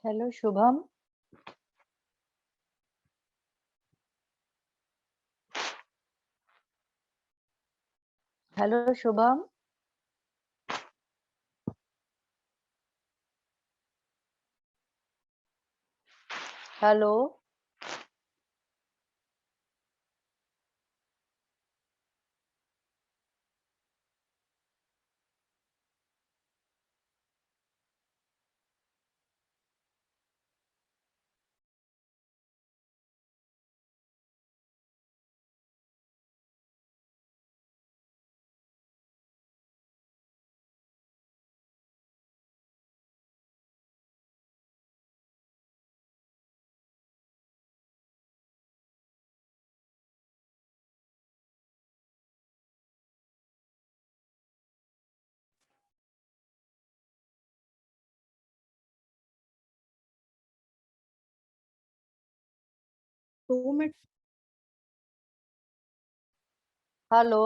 Hello Shubham. Hello Shubham. Hello. 2 minute. Hello.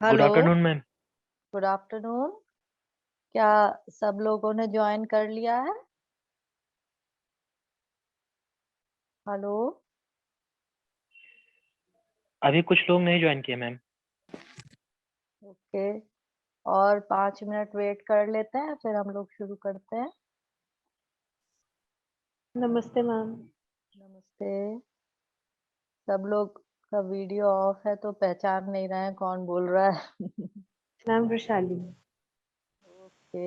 Good hello. Afternoon ma'am. Good afternoon. क्या सब लोगों ने ज्वाइन कर लिया है? हेलो। अभी कुछ लोग नहीं ज्वाइन किए मैम। ओके। और 5 मिनट वेट कर लेते हैं, फिर हम लोग शुरू करते हैं। नमस्ते मैम। नमस्ते। सब लोग का वीडियो ऑफ है तो पहचान नहीं रहे हैं कौन बोल रहा है। Ma'am Vaishali. Okay.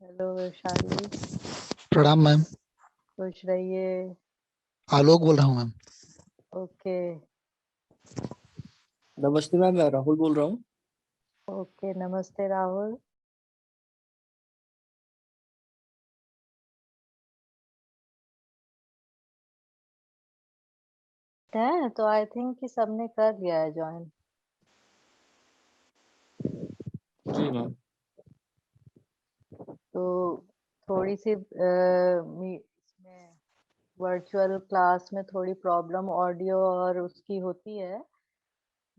Hello Vaishali. प्रणाम मैम। खुश रहिए। आलोक बोल रहा हूँ मैम। ओके। नमस्ते मैम, मैं राहुल बोल रहा हूँ। ओके, नमस्ते राहुल। है तो आई थिंक कि सबने कर लिया है ज्वाइन। जी मैम। तो थोड़ी सी इसमें वर्चुअल क्लास में थोड़ी प्रॉब्लम ऑडियो और उसकी होती है,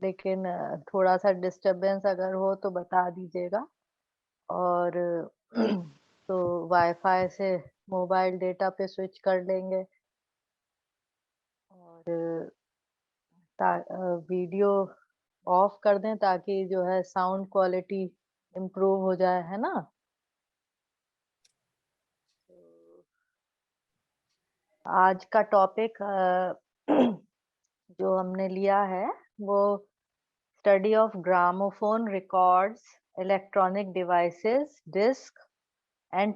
लेकिन थोड़ा सा डिस्टरबेंस अगर हो तो बता दीजिएगा। और तो वाईफाई से मोबाइल डेटा पे स्विच कर लेंगे और वीडियो ऑफ कर दें ताकि जो है साउंड क्वालिटी इम्प्रूव हो जाए, है ना। तो आज का टॉपिक जो हमने लिया है वो study of gramophone records, electronic devices, disc and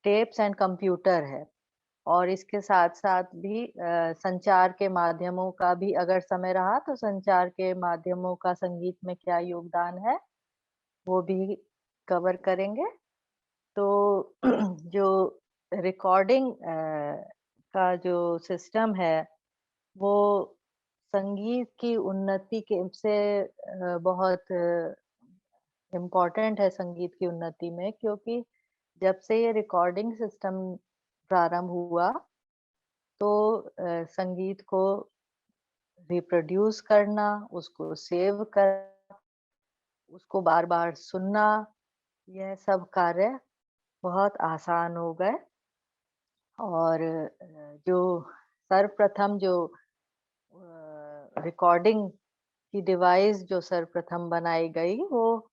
tapes and computer है। और इसके साथ साथ भी संचार के माध्यमों का भी अगर समय रहा तो संचार के माध्यमों का संगीत में क्या योगदान है वो भी कवर करेंगे। तो जो रिकॉर्डिंग का जो सिस्टम है वो संगीत की उन्नति के से बहुत इम्पोर्टेंट है संगीत की उन्नति में, क्योंकि जब से ये रिकॉर्डिंग सिस्टम प्रारंभ हुआ तो संगीत को रिप्रोड्यूस करना, उसको सेव कर, उसको बार बार सुनना, यह सब कार्य बहुत आसान हो गए। और जो सर्वप्रथम जो रिकॉर्डिंग की डिवाइस जो सर्वप्रथम बनाई गई वो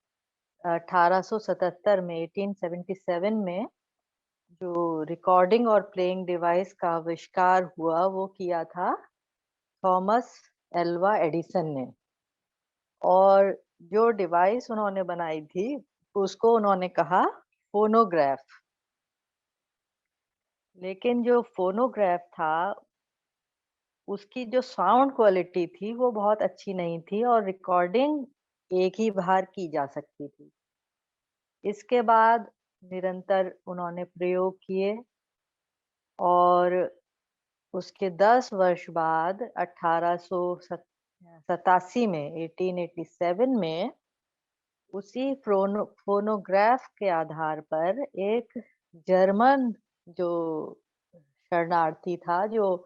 1877 में 1877 में जो रिकॉर्डिंग और प्लेइंग डिवाइस का आविष्कार हुआ वो किया था थॉमस एल्वा एडिसन ने। और जो डिवाइस उन्होंने बनाई थी उसको उन्होंने कहा फोनोग्राफ। लेकिन जो फोनोग्राफ था उसकी जो साउंड क्वालिटी थी वो बहुत अच्छी नहीं थी और रिकॉर्डिंग एक ही बार की जा सकती थी। इसके बाद निरंतर उन्होंने प्रयोग किए और उसके 10 वर्ष बाद 1887 में 1887 में उसी फोनोग्राफ के आधार पर एक जर्मन जो शरणार्थी था जो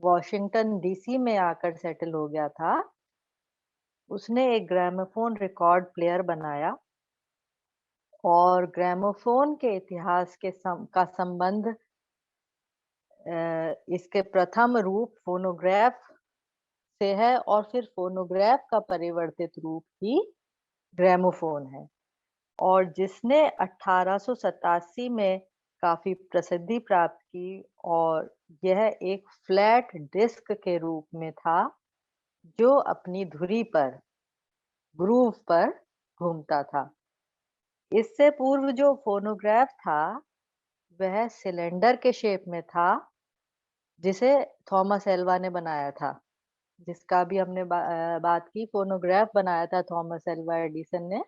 वॉशिंगटन डीसी में आकर सेटल हो गया था, उसने एक ग्रामोफोन रिकॉर्ड प्लेयर बनाया और ग्रामोफोन के इतिहास का संबंध इसके प्रथम रूप फोनोग्राफ से है और फिर फोनोग्राफ का परिवर्तित रूप ही ग्रामोफोन है और जिसने 1887 में काफी प्रसिद्धि प्राप्त की और यह एक फ्लैट डिस्क के रूप में था जो अपनी धुरी पर ग्रूव पर घूमता था। इससे पूर्व जो फोनोग्राफ था वह सिलेंडर के शेप में था जिसे थॉमस एल्वा ने बनाया था, जिसका भी हमने बात की। फोनोग्राफ बनाया था थॉमस एल्वा एडिसन ने,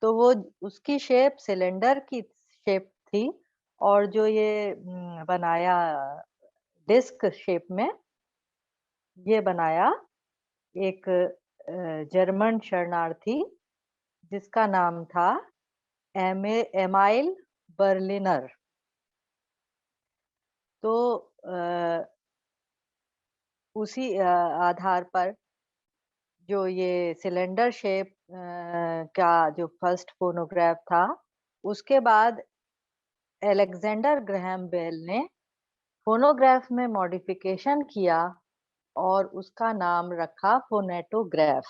तो वो उसकी शेप सिलेंडर की शेप थी और जो ये बनाया डिस्क शेप में, ये बनाया एक जर्मन शरणार्थी जिसका नाम था एमाइल बर्लिनर। तो उसी आधार पर जो ये सिलेंडर शेप का जो फर्स्ट फोनोग्राफ था, उसके बाद अलेक्जेंडर ग्रैहम बेल ने फोनोग्राफ में मॉडिफिकेशन किया और उसका नाम रखा फोनेटोग्राफ।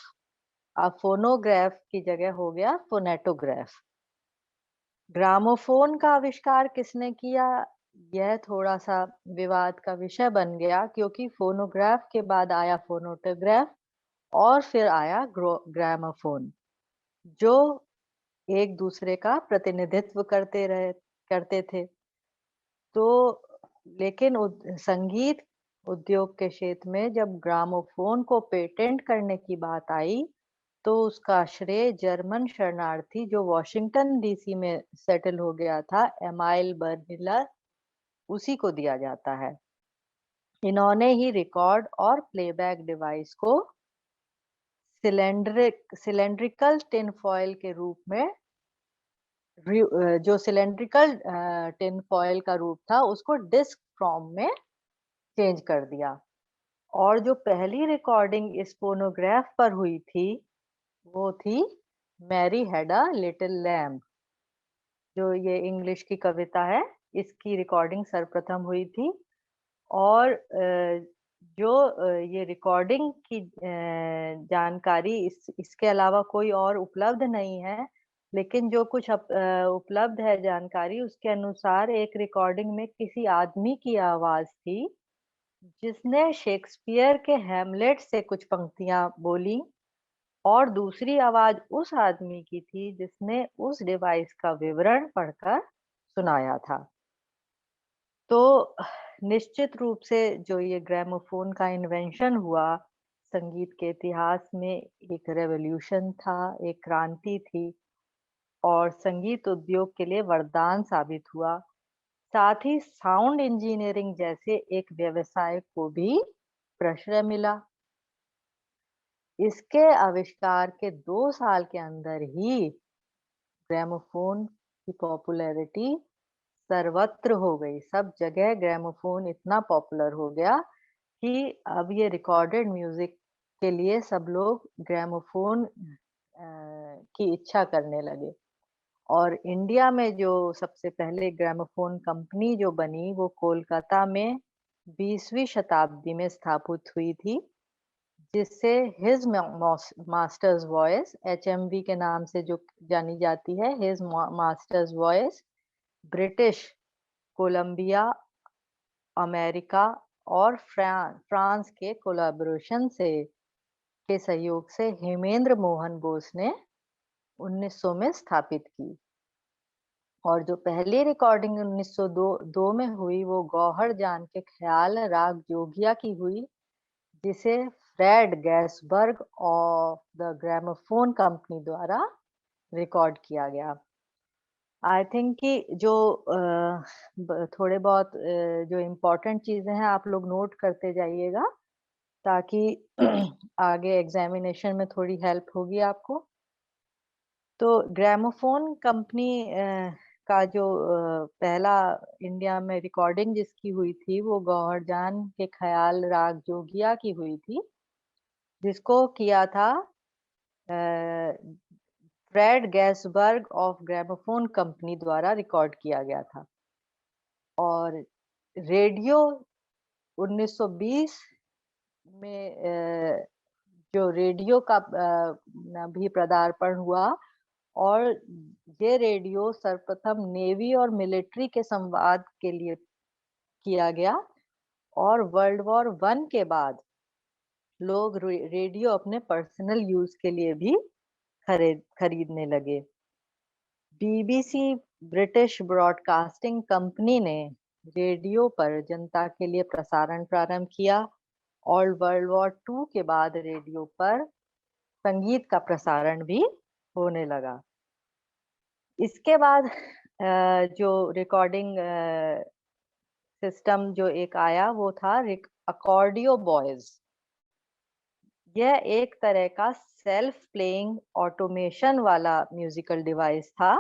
अब फोनोग्राफ की जगह हो गया फोनेटोग्राफ। ग्रामोफोन का आविष्कार किसने किया, यह थोड़ा सा विवाद का विषय बन गया क्योंकि फोनोग्राफ के बाद आया फोनोटोग्राफ और फिर आया ग्रामोफोन, जो एक दूसरे का प्रतिनिधित्व करते थे। तो लेकिन संगीत उद्योग के क्षेत्र में जब ग्रामोफोन को पेटेंट करने की बात आई तो उसका श्रेय जर्मन शरणार्थी जो वॉशिंगटन डीसी में सेटल हो गया था, एमाइल बर्निलर, उसी को दिया जाता है। इन्होंने ही रिकॉर्ड और प्लेबैक डिवाइस को सिलेंड्रिकल टिन फॉयल के रूप में, जो सिलेंड्रिकल टिन फॉयल का रूप था उसको डिस्क फॉर्म में चेंज कर दिया। और जो पहली रिकॉर्डिंग इस फोनोग्राफ पर हुई थी वो थी Mary had a little lamb, जो ये इंग्लिश की कविता है, इसकी रिकॉर्डिंग सर्वप्रथम हुई थी। और जो ये रिकॉर्डिंग की जानकारी इसके अलावा कोई और उपलब्ध नहीं है, लेकिन जो कुछ उपलब्ध है जानकारी उसके अनुसार एक रिकॉर्डिंग में किसी आदमी की आवाज थी जिसने शेक्सपियर के हैमलेट से कुछ पंक्तियां बोली और दूसरी आवाज उस आदमी की थी जिसने उस डिवाइस का विवरण पढ़कर सुनाया था। तो निश्चित रूप से जो ये ग्रामोफोन का इन्वेंशन हुआ, संगीत के इतिहास में एक रेवोल्यूशन था, एक क्रांति थी और संगीत उद्योग के लिए वरदान साबित हुआ। साथ ही साउंड इंजीनियरिंग जैसे एक व्यवसाय को भी प्रश्रय मिला। इसके आविष्कार के 2 साल के अंदर ही ग्रामोफोन की पॉपुलैरिटी सर्वत्र हो गई। सब जगह ग्रामोफोन इतना पॉपुलर हो गया कि अब ये रिकॉर्डेड म्यूजिक के लिए सब लोग ग्रामोफोन की इच्छा करने लगे। और इंडिया में जो सबसे पहले ग्रामोफोन कंपनी जो बनी वो कोलकाता में 20वीं शताब्दी में स्थापित हुई थी, जिससे हिज मास्टर्स वॉइस, HMV के नाम से जो जानी जाती है, his masters voice, British Columbia, America और फ्रांस के कोलैबोरेशन से के सहयोग से हेमेंद्र मोहन बोस ने 1900 में स्थापित की। और जो पहली रिकॉर्डिंग 1902 में हुई वो गौहर जान के ख्याल राग जोगिया की हुई, जिसे Fred Gaisberg of the Gramophone Company द्वारा रिकॉर्ड किया गया। आई थिंक कि जो थोड़े बहुत जो इम्पोर्टेंट चीजें हैं आप लोग नोट करते जाइएगा ताकि आगे एग्जामिनेशन में थोड़ी हेल्प होगी आपको। तो ग्रामोफोन कंपनी का जो पहला इंडिया में रिकॉर्डिंग जिसकी हुई थी वो गौहर जान के ख्याल राग जोगिया की हुई थी, जिसको किया था Fred Gaisberg of gramophone Company द्वारा रिकॉर्ड किया गया था। और रेडियो 1920 में जो रेडियो का भी पदार्पण हुआ, और ये रेडियो सर्वप्रथम नेवी और मिलिट्री के संवाद के लिए किया गया, और वर्ल्ड वॉर 1 के बाद लोग रेडियो अपने पर्सनल यूज के लिए भी खरीदने लगे। बीबीसी ब्रिटिश ब्रॉडकास्टिंग कंपनी ने रेडियो पर जनता के लिए प्रसारण प्रारंभ किया, और वर्ल्ड वॉर 2 के बाद रेडियो पर संगीत का प्रसारण भी होने लगा। इसके बाद जो रिकॉर्डिंग सिस्टम जो एक आया वो था अकॉर्डियो बॉयज। यह एक तरह का सेल्फ प्लेइंग ऑटोमेशन वाला म्यूजिकल डिवाइस था,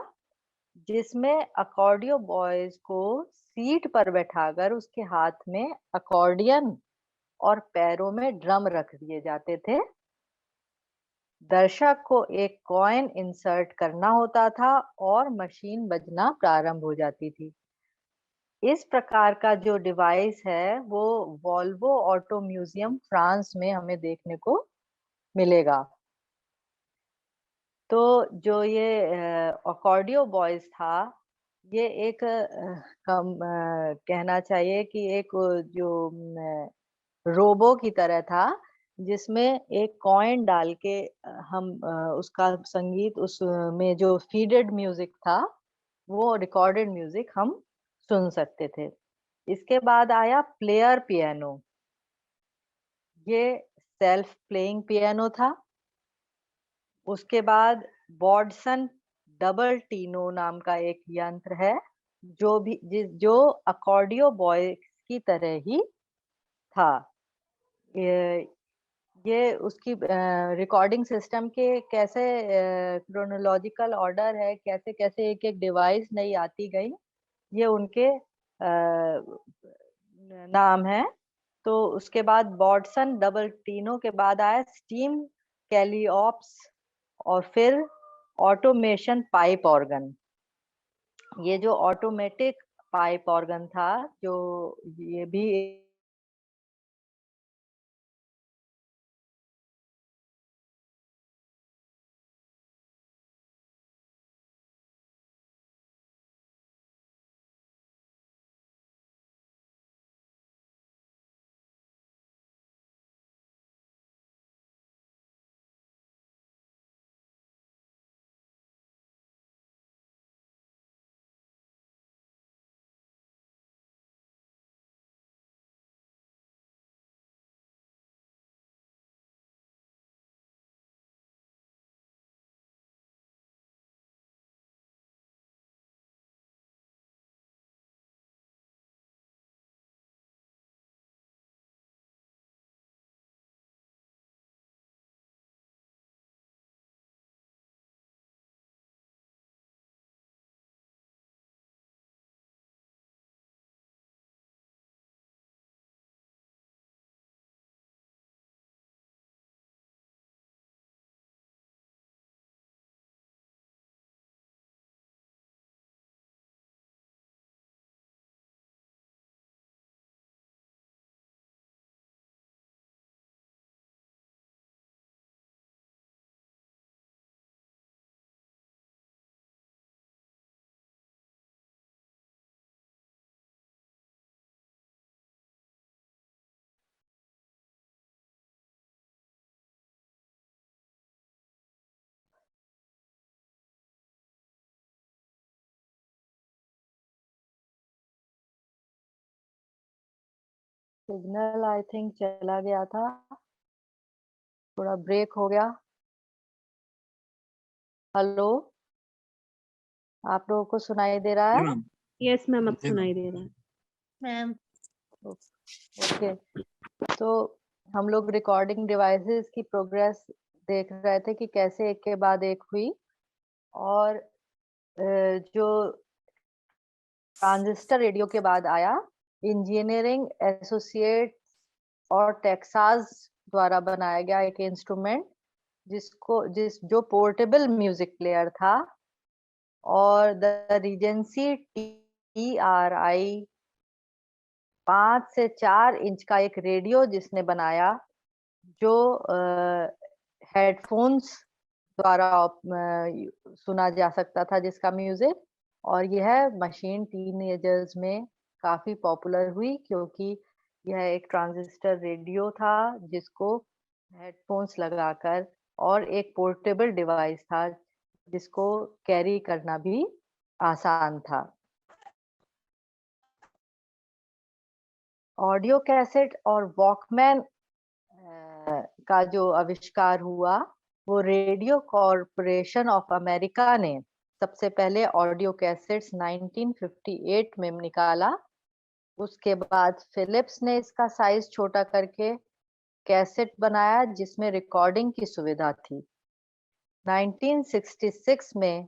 जिसमें अकॉर्डियो बॉयज को सीट पर बैठाकर उसके हाथ में अकॉर्डियन और पैरों में ड्रम रख दिए जाते थे। दर्शक को एक कॉइन इंसर्ट करना होता था और मशीन बजना प्रारंभ हो जाती थी। इस प्रकार का जो डिवाइस है वो वॉल्वो ऑटो म्यूजियम फ्रांस में हमें देखने को मिलेगा। तो जो ये अकॉर्डियो बॉयज था, ये एक कहना चाहिए कि एक जो रोबो की तरह था, जिसमें एक कॉइन डाल के हम उसका संगीत, उसमें जो फीडेड म्यूजिक था वो रिकॉर्डेड म्यूजिक हम सुन सकते थे। इसके बाद आया प्लेयर पियानो। ये सेल्फ प्लेइंग पियानो था। उसके बाद बॉडसन डबल टीनो नाम का एक यंत्र है, जो अकॉर्डियो बॉय की तरह ही था। ये उसकी रिकॉर्डिंग सिस्टम के कैसे क्रोनोलॉजिकल ऑर्डर है, कैसे कैसे एक एक डिवाइस नई आती गई, ये उनके नाम है। तो उसके बाद बॉडसन डबल टीनो के बाद आया स्टीम कैलिओप्स, और फिर ऑटोमेशन पाइप ऑर्गन। ये जो ऑटोमेटिक पाइप ऑर्गन था, जो ये भी सिग्नल आई थिंक चला गया था, थोड़ा ब्रेक हो गया। हेलो, आप लोगों को सुनाई दे रहा है? मैम यस मैम, अब जी सुनाई दे रहा है। मैम ओके, तो हम लोग रिकॉर्डिंग डिवाइसेस की प्रोग्रेस देख रहे थे कि कैसे एक के बाद एक हुई, और जो ट्रांजिस्टर रेडियो के बाद आया इंजीनियरिंग एसोसिएट और टेक्सास द्वारा बनाया गया एक इंस्ट्रूमेंट, जो पोर्टेबल म्यूजिक प्लेयर था, और द रीजेंसी TRI 5 से 4 इंच का एक रेडियो जिसने बनाया, जो हेडफोन्स द्वारा सुना जा सकता था जिसका म्यूजिक। और यह मशीन टीनेजर्स में काफी पॉपुलर हुई, क्योंकि यह एक ट्रांजिस्टर रेडियो था जिसको हेडफोन्स लगाकर, और एक पोर्टेबल डिवाइस था जिसको कैरी करना भी आसान था। ऑडियो कैसेट और वॉकमैन का जो आविष्कार हुआ, वो रेडियो कॉर्पोरेशन ऑफ अमेरिका ने सबसे पहले ऑडियो कैसेट्स 1958 में निकाला। उसके बाद फिलिप्स ने इसका साइज छोटा करके कैसेट बनाया जिसमें रिकॉर्डिंग की सुविधा थी। 1966 में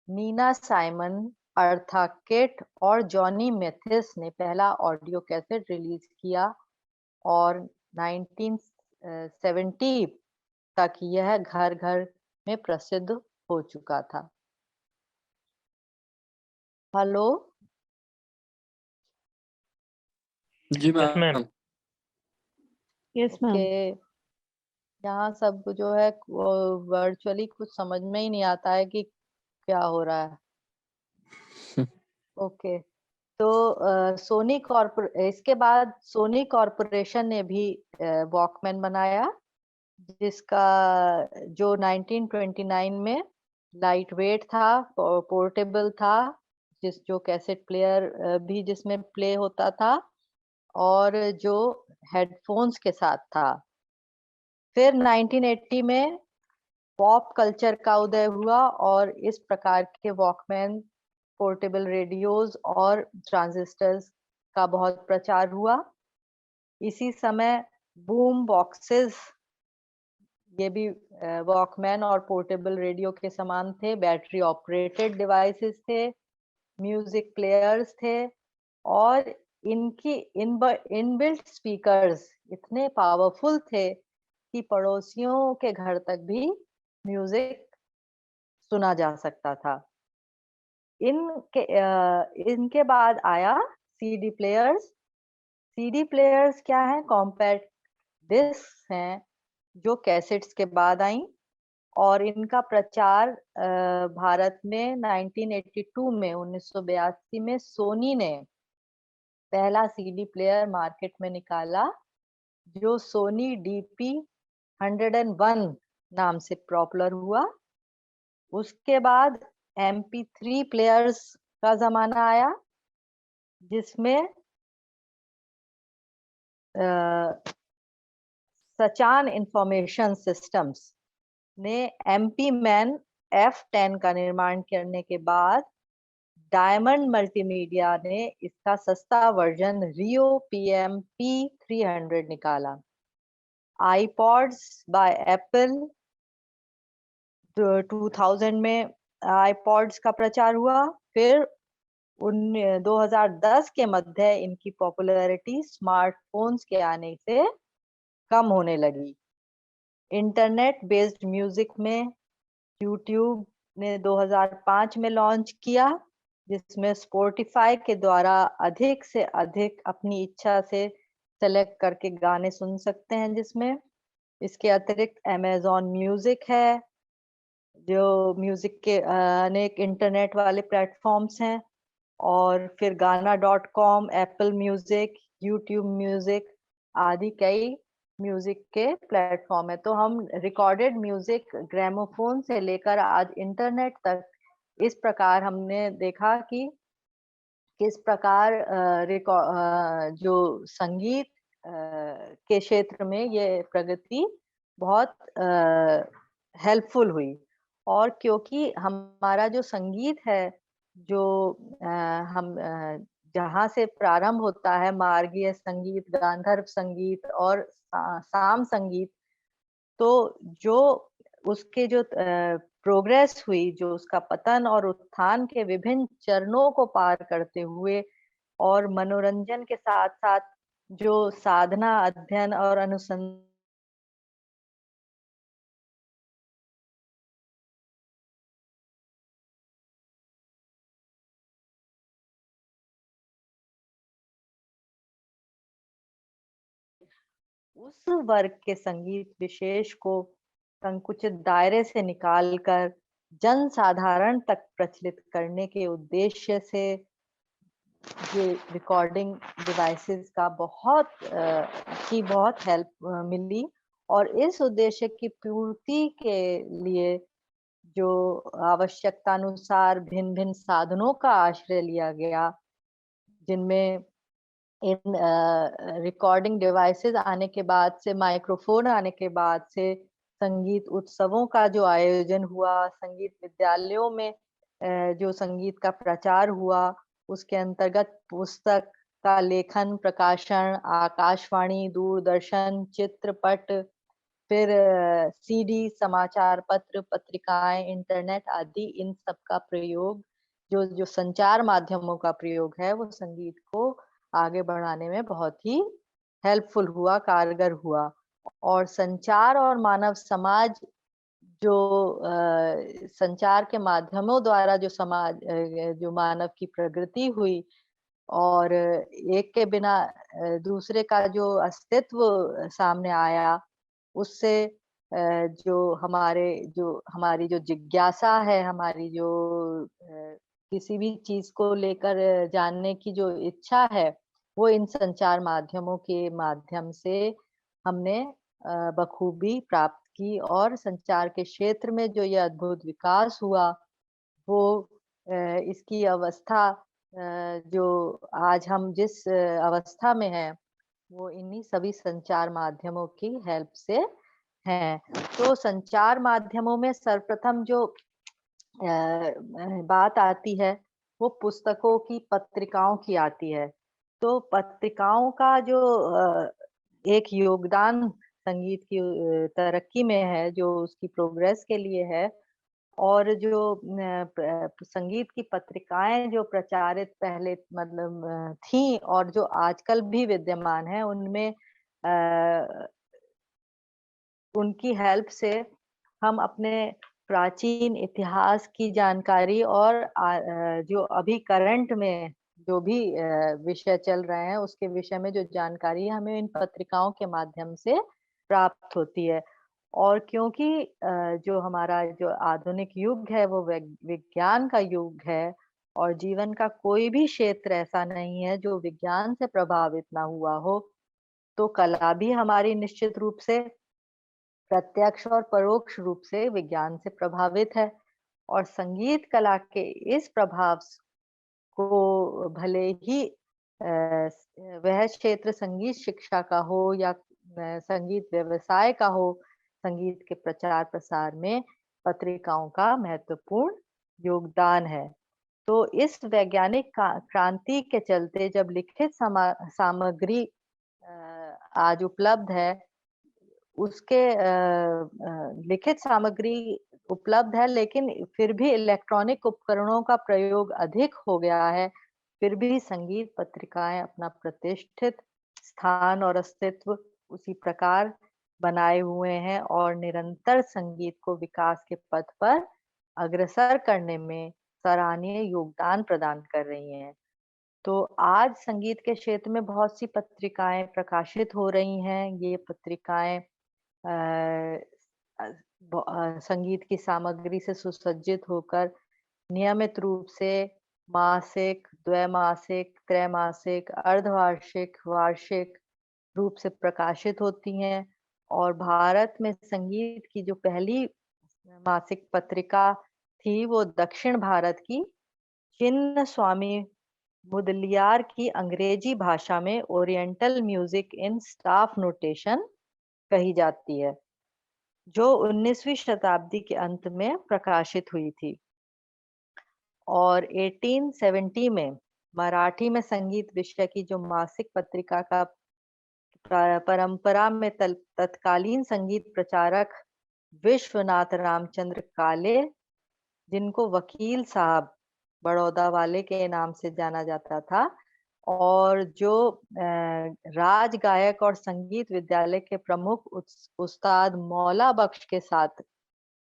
नीना साइमन, अर्था किट और जॉनी मैथिस ने पहला ऑडियो कैसेट रिलीज किया, और 1970 तक यह घर घर में प्रसिद्ध हो चुका था। हेलो। जी Yes, ma'am. Ma'am. Yes ma'am. Okay, यहाँ सब जो है वर्चुअली कुछ समझ में ही नहीं आता है कि क्या हो रहा है। ओके, तो इसके बाद सोनी कॉर्पोरेशन ने भी वॉकमैन बनाया, जिसका जो 1929 में लाइट वेट था, पोर्टेबल था, जो कैसेट प्लेयर भी जिसमें प्ले होता था, और जो हेडफोन्स के साथ था। फिर 1980 में पॉप कल्चर का उदय हुआ, और इस प्रकार के वॉकमैन, पोर्टेबल रेडियोज और ट्रांजिस्टर्स का बहुत प्रचार हुआ। इसी समय बूम बॉक्सेस, ये भी वॉकमैन और पोर्टेबल रेडियो के समान थे, बैटरी ऑपरेटेड डिवाइसेस थे, म्यूजिक प्लेयर्स थे, और इनकी इनबिल्ट स्पीकर्स इतने पावरफुल थे कि पड़ोसियों के घर तक भी म्यूजिक सुना जा सकता था। इनके बाद आया सीडी प्लेयर्स। सीडी प्लेयर्स क्या है? कॉम्पैक्ट डिस्क हैं जो कैसेट्स के बाद आई, और इनका प्रचार भारत में 1982 में 1982 में सोनी ने पहला सीडी प्लेयर मार्केट में निकाला, जो सोनी DP 101 नाम से पॉपुलर हुआ। उसके बाद MP3 प्लेयर्स का जमाना आया, जिसमें सचान इंफॉर्मेशन सिस्टम्स ने MP मैन F10 का निर्माण करने के बाद डायमंड मल्टीमीडिया ने इसका सस्ता वर्जन रियो PMP 300 निकाला। आईपॉड्स बाय एप्पल 2000 में आईपॉड्स का प्रचार हुआ। फिर 2010 के मध्य इनकी पॉपुलैरिटी स्मार्टफोन्स के आने से कम होने लगी। इंटरनेट बेस्ड म्यूजिक में यूट्यूब ने 2005 में लॉन्च किया, जिसमें स्पॉटिफाई के द्वारा अधिक से अधिक अपनी इच्छा से सेलेक्ट करके गाने सुन सकते हैं। जिसमें इसके अतिरिक्त अमेज़न म्यूजिक है, जो म्यूजिक के अनेक इंटरनेट वाले प्लेटफॉर्म्स हैं, और फिर गाना.com, एप्पल म्यूजिक, यूट्यूब म्यूजिक आदि कई म्यूजिक के प्लेटफॉर्म है। तो हम रिकॉर्डेड म्यूजिक ग्रामोफोन से लेकर आज इंटरनेट तक, इस प्रकार हमने देखा कि किस प्रकार जो संगीत के क्षेत्र में ये प्रगति बहुत हेल्पफुल हुई। और क्योंकि हमारा जो संगीत है, जो हम जहाँ से प्रारंभ होता है, मार्गीय संगीत, गांधर्व संगीत और साम संगीत, तो जो उसके जो प्रोग्रेस हुई, जो उसका पतन और उत्थान के विभिन्न चरणों को पार करते हुए, और मनोरंजन के साथ साथ जो साधना, अध्ययन और अनुसंधान उस वर्ग के संगीत विशेष को संकुचित दायरे से निकालकर जन साधारण तक प्रचलित करने के उद्देश्य से ये रिकॉर्डिंग डिवाइसेस का बहुत हेल्प मिली। और इस उद्देश्य की पूर्ति के लिए जो आवश्यकतानुसार भिन्न-भिन्न साधनों का आश्रय लिया गया, जिनमें इन रिकॉर्डिंग डिवाइसेस आने के बाद से, माइक्रोफोन आने के बाद से संगीत उत्सवों का जो आयोजन हुआ, संगीत विद्यालयों में जो संगीत का प्रचार हुआ, उसके अंतर्गत पुस्तक का लेखन, प्रकाशन, आकाशवाणी, दूरदर्शन, चित्रपट, फिर सीडी, समाचार पत्र, पत्रिकाएं, इंटरनेट आदि, इन सब का प्रयोग, जो संचार माध्यमों का प्रयोग है, वो संगीत को आगे बढ़ाने में बहुत ही हेल्पफुल हुआ, कारगर हुआ। और संचार और मानव समाज जो संचार के माध्यमों द्वारा जो मानव की प्रगति हुई, और एक के बिना दूसरे का जो अस्तित्व सामने आया, उससे जो हमारी जो जिज्ञासा है, हमारी जो किसी भी चीज को लेकर जानने की जो इच्छा है, वो इन संचार माध्यमों के माध्यम से हमने बखूबी प्राप्त की। और संचार के क्षेत्र में जो ये अद्भुत विकास हुआ, वो इसकी अवस्था जो आज हम जिस अवस्था में हैं, वो इन्हीं सभी संचार माध्यमों की हेल्प से हैं। तो संचार माध्यमों में सर्वप्रथम जो बात आती है, वो पुस्तकों की, पत्रिकाओं की आती है। तो पत्रिकाओं का जो एक योगदान संगीत की तरक्की में है, जो उसकी प्रोग्रेस के लिए है, और जो संगीत की पत्रिकाएं जो प्रचारित पहले मतलब थी, और जो आजकल भी विद्यमान है, उनमें उनकी हेल्प से हम अपने प्राचीन इतिहास की जानकारी और जो अभी करंट में जो भी विषय चल रहे हैं, उसके विषय में जो जानकारी है, हमें इन पत्रिकाओं के माध्यम से प्राप्त होती है। और क्योंकि जो हमारा जो आधुनिक युग है, वो विज्ञान का युग है, और जीवन का कोई भी क्षेत्र ऐसा नहीं है जो विज्ञान से प्रभावित ना हुआ हो, तो कला भी हमारी निश्चित रूप से प्रत्यक्ष और परोक्ष रूप से विज्ञान से प्रभावित है। और संगीत कला के इस प्रभाव को भले ही वह क्षेत्र संगीत शिक्षा का हो या संगीत व्यवसाय का हो, संगीत के प्रचार प्रसार में पत्रिकाओं का महत्वपूर्ण योगदान है। तो इस वैज्ञानिक क्रांति के चलते जब लिखित सामग्री आज उपलब्ध है, उसके लिखित सामग्री उपलब्ध है, लेकिन फिर भी इलेक्ट्रॉनिक उपकरणों का प्रयोग अधिक हो गया है। फिर भी संगीत पत्रिकाएं अपना प्रतिष्ठित स्थान और अस्तित्व उसी प्रकार बनाए हुए हैं, और निरंतर संगीत को विकास के पथ पर अग्रसर करने में सराहनीय योगदान प्रदान कर रही हैं। तो आज संगीत के क्षेत्र में बहुत सी पत्रिकाएं प्रकाशित हो रही हैं। ये पत्रिकाएं संगीत की सामग्री से सुसज्जित होकर नियमित रूप से मासिक, द्वैमासिक, त्रैमासिक, अर्धवार्षिक, वार्षिक रूप से प्रकाशित होती हैं। और भारत में संगीत की जो पहली मासिक पत्रिका थी, वो दक्षिण भारत की चिन्न स्वामी मुदलियार की अंग्रेजी भाषा में oriental music in staff notation कही जाती है, जो 19वीं शताब्दी के अंत में प्रकाशित हुई थी। और 1870 में मराठी में संगीत विषय की जो मासिक पत्रिका का परंपरा में तत्कालीन संगीत प्रचारक विश्वनाथ रामचंद्र काले, जिनको वकील साहब बड़ौदा वाले के नाम से जाना जाता था, और जो राज गायक और संगीत विद्यालय के प्रमुख उस्ताद मौला बख्श के साथ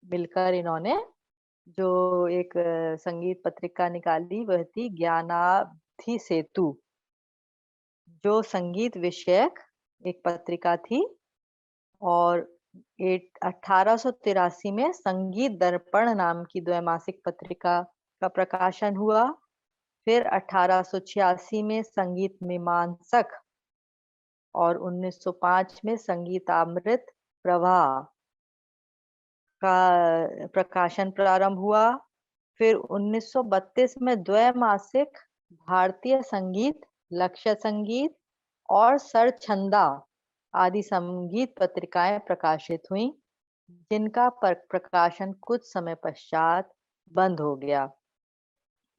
मिलकर इन्होंने जो एक संगीत पत्रिका निकाली, वह थी ज्ञानाब्धि सेतु, जो संगीत विषयक एक पत्रिका थी। और 1883 में संगीत दर्पण नाम की द्वैमासिक पत्रिका का प्रकाशन हुआ। फिर 1886 में संगीत मीमांसक और 1905 में संगीतामृत प्रवाह का प्रकाशन प्रारंभ हुआ। फिर 1932 में द्वैमासिक भारतीय संगीत, लक्ष्य संगीत और सरछंदा आदि संगीत पत्रिकाएं प्रकाशित हुईं, जिनका प्रकाशन कुछ समय पश्चात बंद हो गया।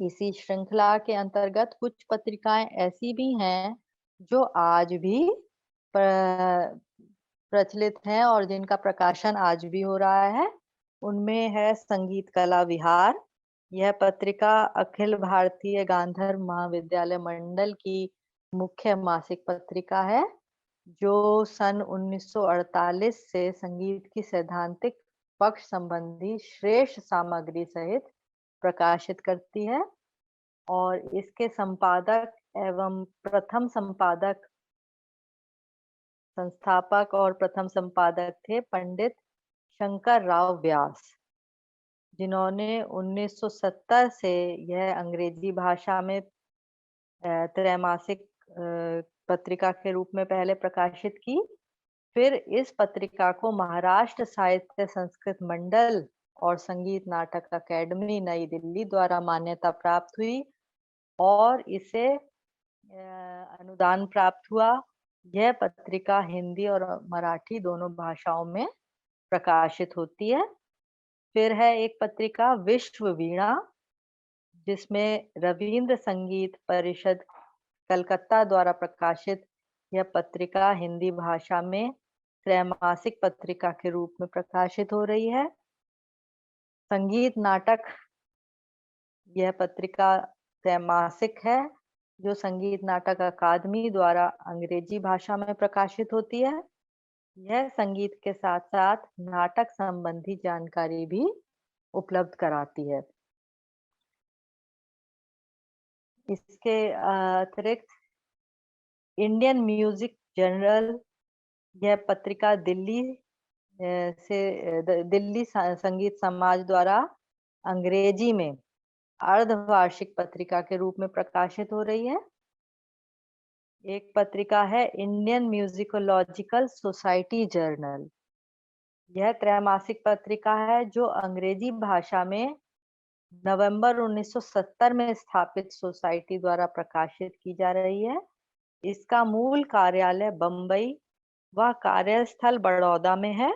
इसी श्रृंखला के अंतर्गत कुछ पत्रिकाएं ऐसी भी हैं जो आज भी प्रचलित हैं और जिनका प्रकाशन आज भी हो रहा है। उनमें है संगीत कला विहार। यह पत्रिका अखिल भारतीय गांधर्व महाविद्यालय मंडल की मुख्य मासिक पत्रिका है, जो सन 1948 से संगीत की सैद्धांतिक पक्ष संबंधी श्रेष्ठ सामग्री सहित प्रकाशित करती है। और इसके संपादक एवं संस्थापक और प्रथम संपादक थे पंडित शंकर राव व्यास, जिन्होंने 1970 से यह अंग्रेजी भाषा में त्रैमासिक पत्रिका के रूप में पहले प्रकाशित की। फिर इस पत्रिका को महाराष्ट्र साहित्य संस्कृत मंडल और संगीत नाटक अकेडमी नई दिल्ली द्वारा मान्यता प्राप्त हुई और इसे अनुदान प्राप्त हुआ। यह पत्रिका हिंदी और मराठी दोनों भाषाओं में प्रकाशित होती है। फिर है एक पत्रिका विश्व वीणा, जिसमें रविंद्र संगीत परिषद कलकत्ता द्वारा प्रकाशित यह पत्रिका हिंदी भाषा में त्रैमासिक पत्रिका के रूप में प्रकाशित हो रही है। संगीत नाटक, यह पत्रिका त्रैमासिक है जो संगीत नाटक अकादमी द्वारा अंग्रेजी भाषा में प्रकाशित होती है। यह संगीत के साथ साथ नाटक संबंधी जानकारी भी उपलब्ध कराती है। इसके अतिरिक्त इंडियन म्यूजिक जर्नल, यह पत्रिका दिल्ली संगीत समाज द्वारा अंग्रेजी में अर्धवार्षिक पत्रिका के रूप में प्रकाशित हो रही है। एक पत्रिका है इंडियन म्यूजिकोलॉजिकल सोसाइटी जर्नल। यह त्रैमासिक पत्रिका है जो अंग्रेजी भाषा में नवंबर 1970 में स्थापित सोसाइटी द्वारा प्रकाशित की जा रही है। इसका मूल कार्यालय बम्बई व कार्यस्थल बड़ौदा में है।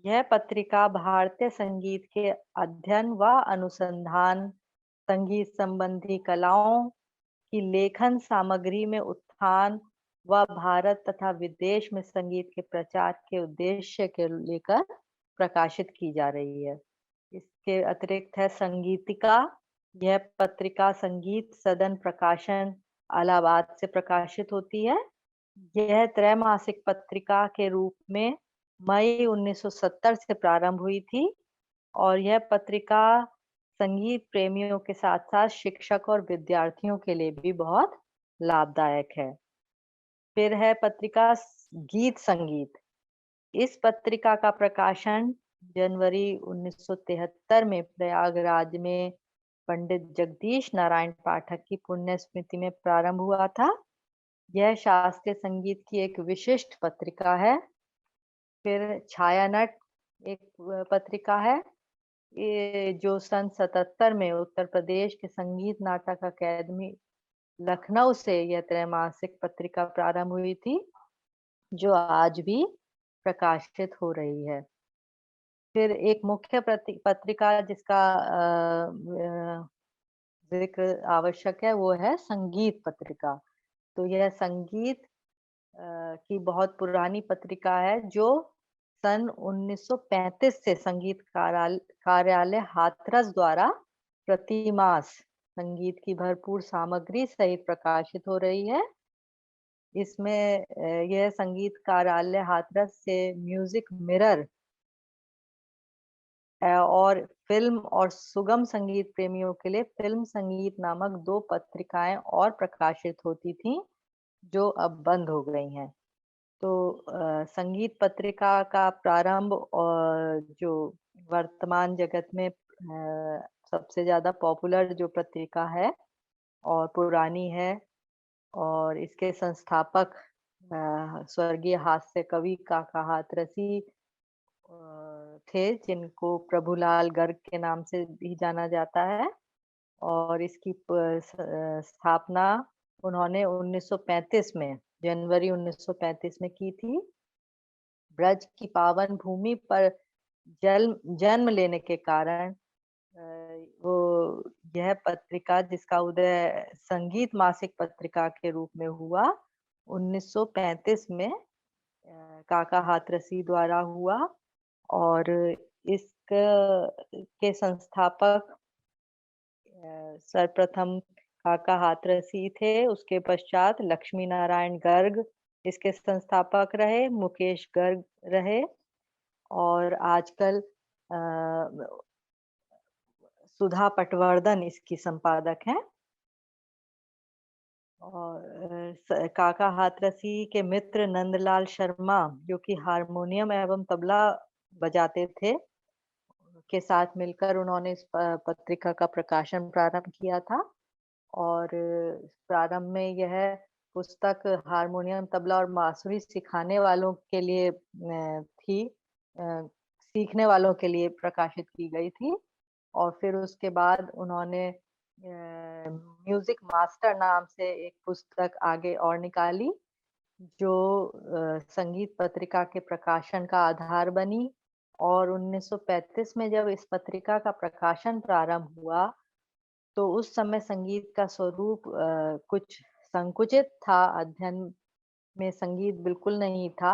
यह पत्रिका भारतीय संगीत के अध्ययन व अनुसंधान, संगीत संबंधी कलाओं की लेखन सामग्री में उत्थान व भारत तथा विदेश में संगीत के प्रचार के उद्देश्य के लेकर प्रकाशित की जा रही है। इसके अतिरिक्त है संगीतिका। यह पत्रिका संगीत सदन प्रकाशन इलाहाबाद से प्रकाशित होती है। यह त्रैमासिक पत्रिका के रूप में मई 1970 से प्रारंभ हुई थी और यह पत्रिका संगीत प्रेमियों के साथ साथ शिक्षक और विद्यार्थियों के लिए भी बहुत लाभदायक है। फिर है पत्रिका गीत संगीत। इस पत्रिका का प्रकाशन जनवरी 1973 में प्रयागराज में पंडित जगदीश नारायण पाठक की पुण्य स्मृति में प्रारंभ हुआ था। यह शास्त्रीय संगीत की एक विशिष्ट पत्रिका है। फिर छायानट एक पत्रिका है जो सन 77 में उत्तर प्रदेश के संगीत नाटक अकेदमी लखनऊ से यह त्रैमासिक पत्रिका प्रारंभ हुई थी, जो आज भी प्रकाशित हो रही है। फिर एक मुख्य पत्रिका जिसका जिक्र आवश्यक है वो है संगीत पत्रिका। तो यह संगीत की बहुत पुरानी पत्रिका है जो सन 1935 से संगीत कार्यालय हाथरस द्वारा प्रतिमास संगीत की भरपूर सामग्री सहित प्रकाशित हो रही है। इसमें यह संगीत कार्यालय हाथरस से म्यूजिक मिरर और फिल्म और सुगम संगीत प्रेमियों के लिए फिल्म संगीत नामक 2 पत्रिकाएं और प्रकाशित होती थीं, जो अब बंद हो गई हैं। तो संगीत पत्रिका का प्रारंभ और जो वर्तमान जगत में सबसे ज्यादा पॉपुलर जो पत्रिका है और पुरानी है, और इसके संस्थापक स्वर्गीय हास्य कवि काका हाथरसी थे, जिनको प्रभुलाल गर्ग के नाम से भी जाना जाता है। और इसकी स्थापना उन्होंने 1935 में, जनवरी 1935 में की थी। ब्रज की पावन भूमि पर जन्म लेने के कारण वो यह पत्रिका, जिसका उदय संगीत मासिक पत्रिका के रूप में हुआ 1935 में, काका हाथरसी द्वारा हुआ। और इसके संस्थापक सर्वप्रथम काका हाथरसी थे, उसके पश्चात लक्ष्मी नारायण गर्ग इसके संस्थापक रहे, मुकेश गर्ग रहे, और आजकल सुधा पटवर्धन इसकी संपादक हैं। और काका हाथरसी के मित्र नंदलाल शर्मा, जो कि हारमोनियम एवं तबला बजाते थे, के साथ मिलकर उन्होंने इस पत्रिका का प्रकाशन प्रारंभ किया था। और प्रारंभ में यह पुस्तक हारमोनियम, तबला और बांसुरी सिखाने वालों के लिए थी, सीखने वालों के लिए प्रकाशित की गई थी। और फिर उसके बाद उन्होंने म्यूजिक मास्टर नाम से एक पुस्तक आगे और निकाली, जो संगीत पत्रिका के प्रकाशन का आधार बनी। और 1935 में जब इस पत्रिका का प्रकाशन प्रारंभ हुआ, तो उस समय संगीत का स्वरूप कुछ संकुचित था, अध्ययन में संगीत बिल्कुल नहीं था,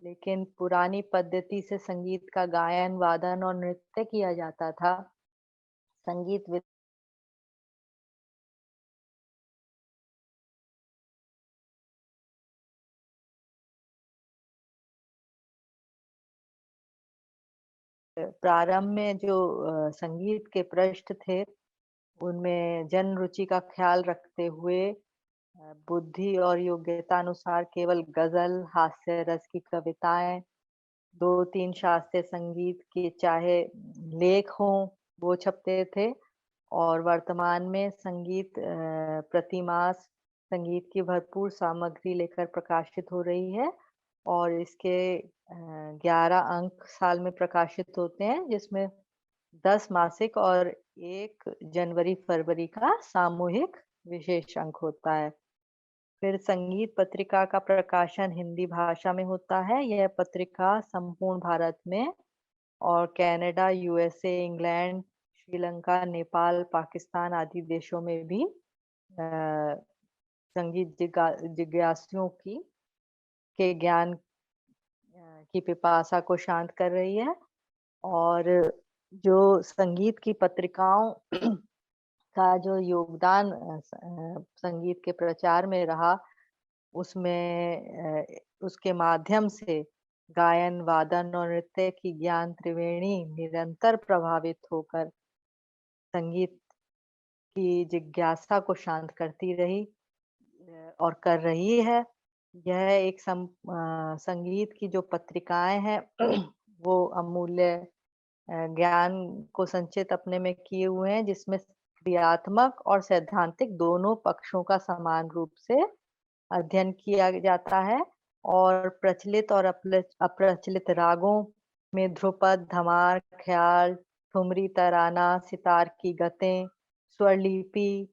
लेकिन पुरानी पद्धति से संगीत का गायन, वादन और नृत्य किया जाता था। संगीत प्रारंभ में जो संगीत के पृष्ठ थे, उनमें जन रुचि का ख्याल रखते हुए बुद्धि और योग्यता अनुसार केवल गजल, हास्य रस की कविताएं, 2-3 शास्त्रीय संगीत के चाहे लेख हों, वो छपते थे। और वर्तमान में संगीत प्रतिमास संगीत की भरपूर सामग्री लेकर प्रकाशित हो रही है, और इसके 11 अंक साल में प्रकाशित होते हैं, जिसमें 10 मासिक और 1 जनवरी-फरवरी का सामूहिक विशेष अंक होता है। फिर संगीत पत्रिका का प्रकाशन हिंदी भाषा में होता है। यह पत्रिका संपूर्ण भारत में और Canada, USA, England, Sri Lanka, Nepal, Pakistan आदि देशों में भी संगीत जिज्ञासुओं के ज्ञान की पिपासा को शांत कर रही है। और जो संगीत की पत्रिकाओं का जो योगदान संगीत के प्रचार में रहा, उसमें उसके माध्यम से गायन, वादन और नृत्य की ज्ञान त्रिवेणी निरंतर प्रभावित होकर संगीत की जिज्ञासा को शांत करती रही और कर रही है। यह एक संगीत की जो पत्रिकाएं हैं वो अमूल्य ज्ञान को संचित अपने में किए हुए हैं, जिसमें क्रियात्मक और सैद्धांतिक दोनों पक्षों का समान रूप से अध्ययन किया जाता है। और प्रचलित और अप्रचलित रागों में ध्रुपद, धमार, ख्याल, ठुमरी, तराना, सितार की गतें, स्वरलिपि,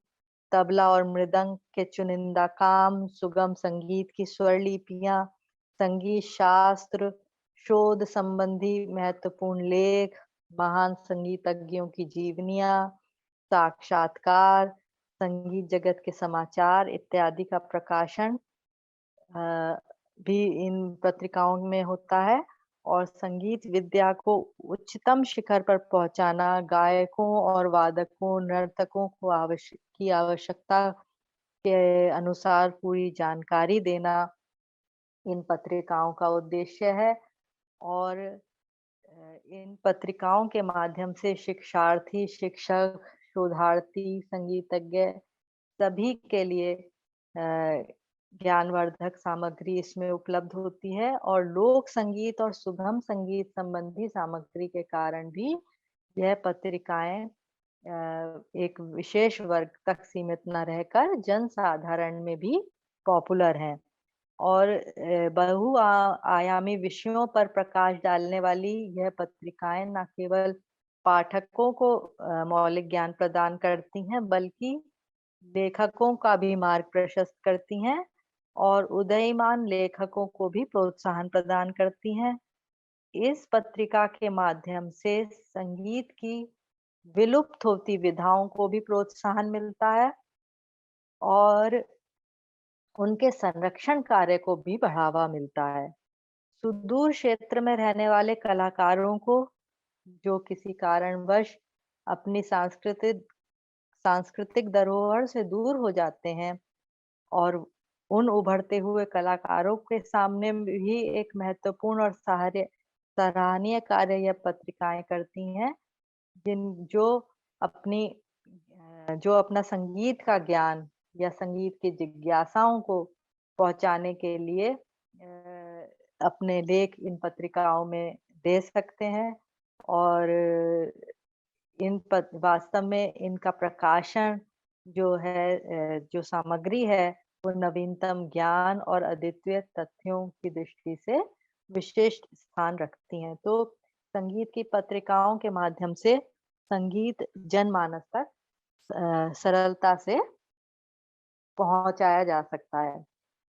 तबला और मृदंग के चुनिंदा काम, सुगम संगीत की स्वरलिपियां, संगीत शास्त्र, शोध संबंधी महत्वपूर्ण लेख, महान संगीतज्ञों की जीवनियां, साक्षात्कार, संगीत जगत के समाचार इत्यादि का प्रकाशन भी इन पत्रिकाओं में होता है। और संगीत विद्या को उच्चतम शिखर पर पहुंचाना, गायकों और वादकों, नर्तकों को आवश्यकता के अनुसार पूरी जानकारी देना इन पत्रिकाओं का उद्देश्य है। और इन पत्रिकाओं के माध्यम से शिक्षार्थी, शिक्षक, शोधार्थी, संगीतज्ञ सभी के लिए ज्ञानवर्धक सामग्री इसमें उपलब्ध होती है, और लोक संगीत और सुगम संगीत संबंधी सामग्री के कारण भी यह पत्रिकाएं एक विशेष वर्ग तक सीमित न रहकर जनसाधारण में भी पॉपुलर हैं। और आयामी विषयों पर प्रकाश डालने वाली यह पत्रिकाएं न केवल पाठकों को मौलिक ज्ञान प्रदान करती हैं, बल्कि लेखकों का भी मार्ग प्रशस्त करती हैं और उदयमान लेखकों को भी प्रोत्साहन प्रदान करती हैं। इस पत्रिका के माध्यम से संगीत की विलुप्त होती विधाओं को भी प्रोत्साहन मिलता है और उनके संरक्षण कार्य को भी बढ़ावा मिलता है। सुदूर क्षेत्र में रहने वाले कलाकारों को, जो किसी कारणवश अपनी सांस्कृतिक धरोहर से दूर हो जाते हैं, और उन उभरते हुए कलाकारों के सामने भी एक महत्वपूर्ण और सराहनीय कार्य यह पत्रिकाएं करती हैं, जो अपना संगीत का ज्ञान या संगीत की जिज्ञासाओं को पहुंचाने के लिए अपने लेख इन पत्रिकाओं में दे सकते हैं। और वास्तव में इनका प्रकाशन जो है, जो सामग्री है, वो नवीनतम ज्ञान और अद्वितीय तथ्यों की दृष्टि से विशिष्ट स्थान रखती हैं। तो संगीत की पत्रिकाओं के माध्यम से संगीत जनमानस तक सरलता से पहुंचाया जा सकता है।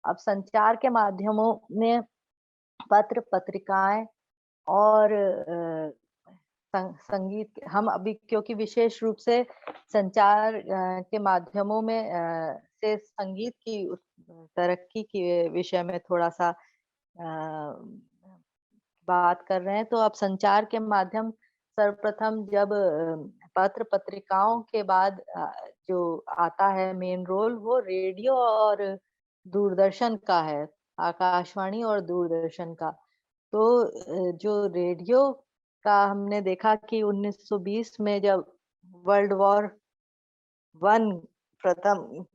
अब संचार के माध्यमों में पत्र, पत्रिकाएं और संगीत, हम अभी क्योंकि विशेष रूप से संचार के माध्यमों में से संगीत की तरक्की के विषय में थोड़ा सा बात कर रहे हैं, तो अब संचार के माध्यम सर्वप्रथम जब पत्र पत्रिकाओं के बाद जो आता है मेन रोल, वो रेडियो और दूरदर्शन का है, आकाशवाणी और दूरदर्शन का। तो जो रेडियो का हमने देखा कि 1920 में जब वर्ल्ड वॉर 1 प्रथम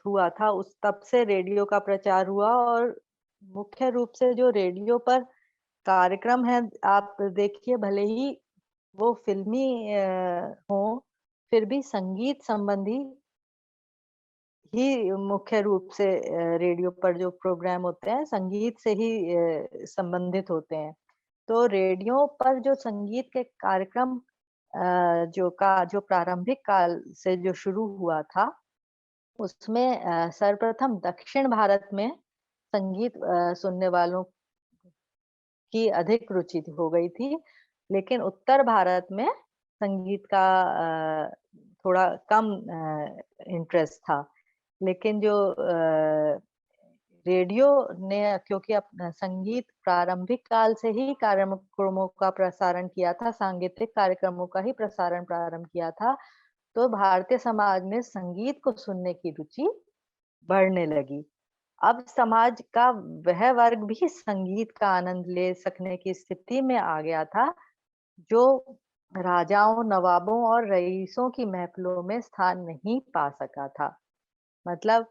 हुआ था, उस तब से रेडियो का प्रचार हुआ, और मुख्य रूप से जो रेडियो पर कार्यक्रम है, आप देखिए, भले ही वो फिल्मी हो, फिर भी संगीत संबंधी ही मुख्य रूप से रेडियो पर जो प्रोग्राम होते हैं संगीत से ही संबंधित होते हैं। तो रेडियो पर जो संगीत के कार्यक्रम जो प्रारंभिक काल से जो शुरू हुआ था, उसमें सर्वप्रथम दक्षिण भारत में संगीत सुनने वालों की अधिक रुचि हो गई थी, लेकिन उत्तर भारत में संगीत का थोड़ा कम इंटरेस्ट था। लेकिन जो रेडियो ने, क्योंकि अपना संगीत प्रारंभिक काल से ही कार्यक्रमों का प्रसारण किया था, सांगीतिक कार्यक्रमों का ही प्रसारण प्रारंभ किया था, तो भारतीय समाज में संगीत को सुनने की रुचि बढ़ने लगी। अब समाज का वह वर्ग भी संगीत का आनंद ले सकने की स्थिति में आ गया था, जो राजाओं, नवाबों और रईसों की महफिलों में स्थान नहीं पा सका था। मतलब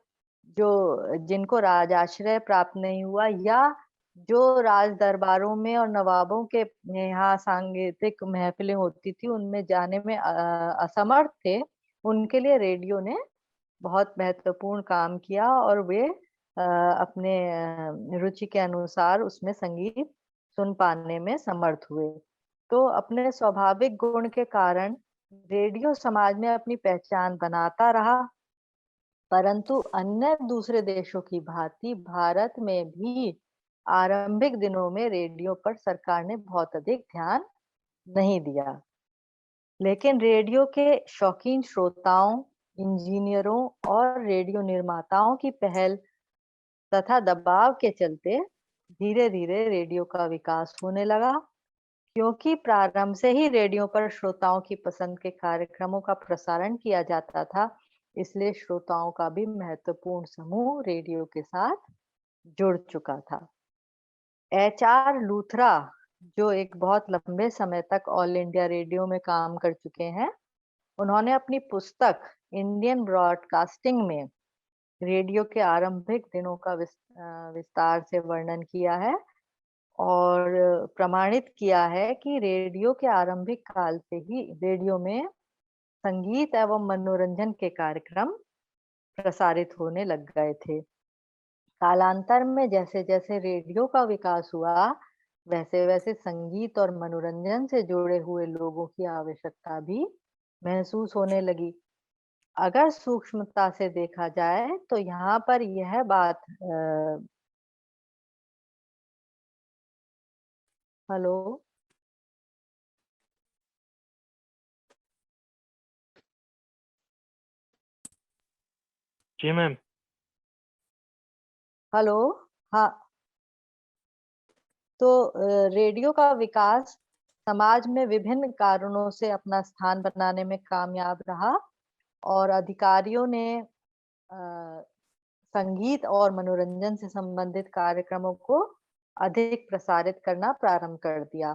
जिनको राजाश्रय प्राप्त नहीं हुआ, या जो राज दरबारों में और नवाबों के यहाँ सांगीतिक महफिलें होती थी, उनमें जाने में असमर्थ थे, उनके लिए रेडियो ने बहुत महत्वपूर्ण काम किया, और वे अपने रुचि के अनुसार उसमें संगीत सुन पाने में समर्थ हुए। तो अपने स्वाभाविक गुण के कारण रेडियो समाज में अपनी पहचान बनाता रहा, परंतु अन्य दूसरे देशों की भांति भारत में भी आरंभिक दिनों में रेडियो पर सरकार ने बहुत अधिक ध्यान नहीं दिया। लेकिन रेडियो के शौकीन श्रोताओं, इंजीनियरों और रेडियो निर्माताओं की पहल तथा दबाव के चलते धीरे धीरे रेडियो का विकास होने लगा। क्योंकि प्रारंभ से ही रेडियो पर श्रोताओं की पसंद के कार्यक्रमों का प्रसारण किया जाता था, इसलिए श्रोताओं का भी महत्वपूर्ण समूह रेडियो के साथ जुड़ चुका था। HR लूथरा, जो एक बहुत लंबे समय तक ऑल इंडिया रेडियो में काम कर चुके हैं, उन्होंने अपनी पुस्तक इंडियन ब्रॉडकास्टिंग में रेडियो के आरंभिक दिनों का विस्तार से वर्णन किया है और प्रमाणित किया है कि रेडियो के आरंभिक काल से ही रेडियो में संगीत एवं मनोरंजन के कार्यक्रम प्रसारित होने लग गए थे। कालांतर में जैसे-जैसे रेडियो का विकास हुआ, वैसे-वैसे संगीत और मनोरंजन से जुड़े हुए लोगों की आवश्यकता भी महसूस होने लगी। अगर सूक्ष्मता से देखा जाए तो यहाँ पर यह बात हेलो? जी मैम। हेलो? हाँ, तो रेडियो का विकास समाज में विभिन्न कारणों से अपना स्थान बनाने में कामयाब रहा और अधिकारियों ने संगीत और मनोरंजन से संबंधित कार्यक्रमों को अधिक प्रसारित करना प्रारंभ कर दिया,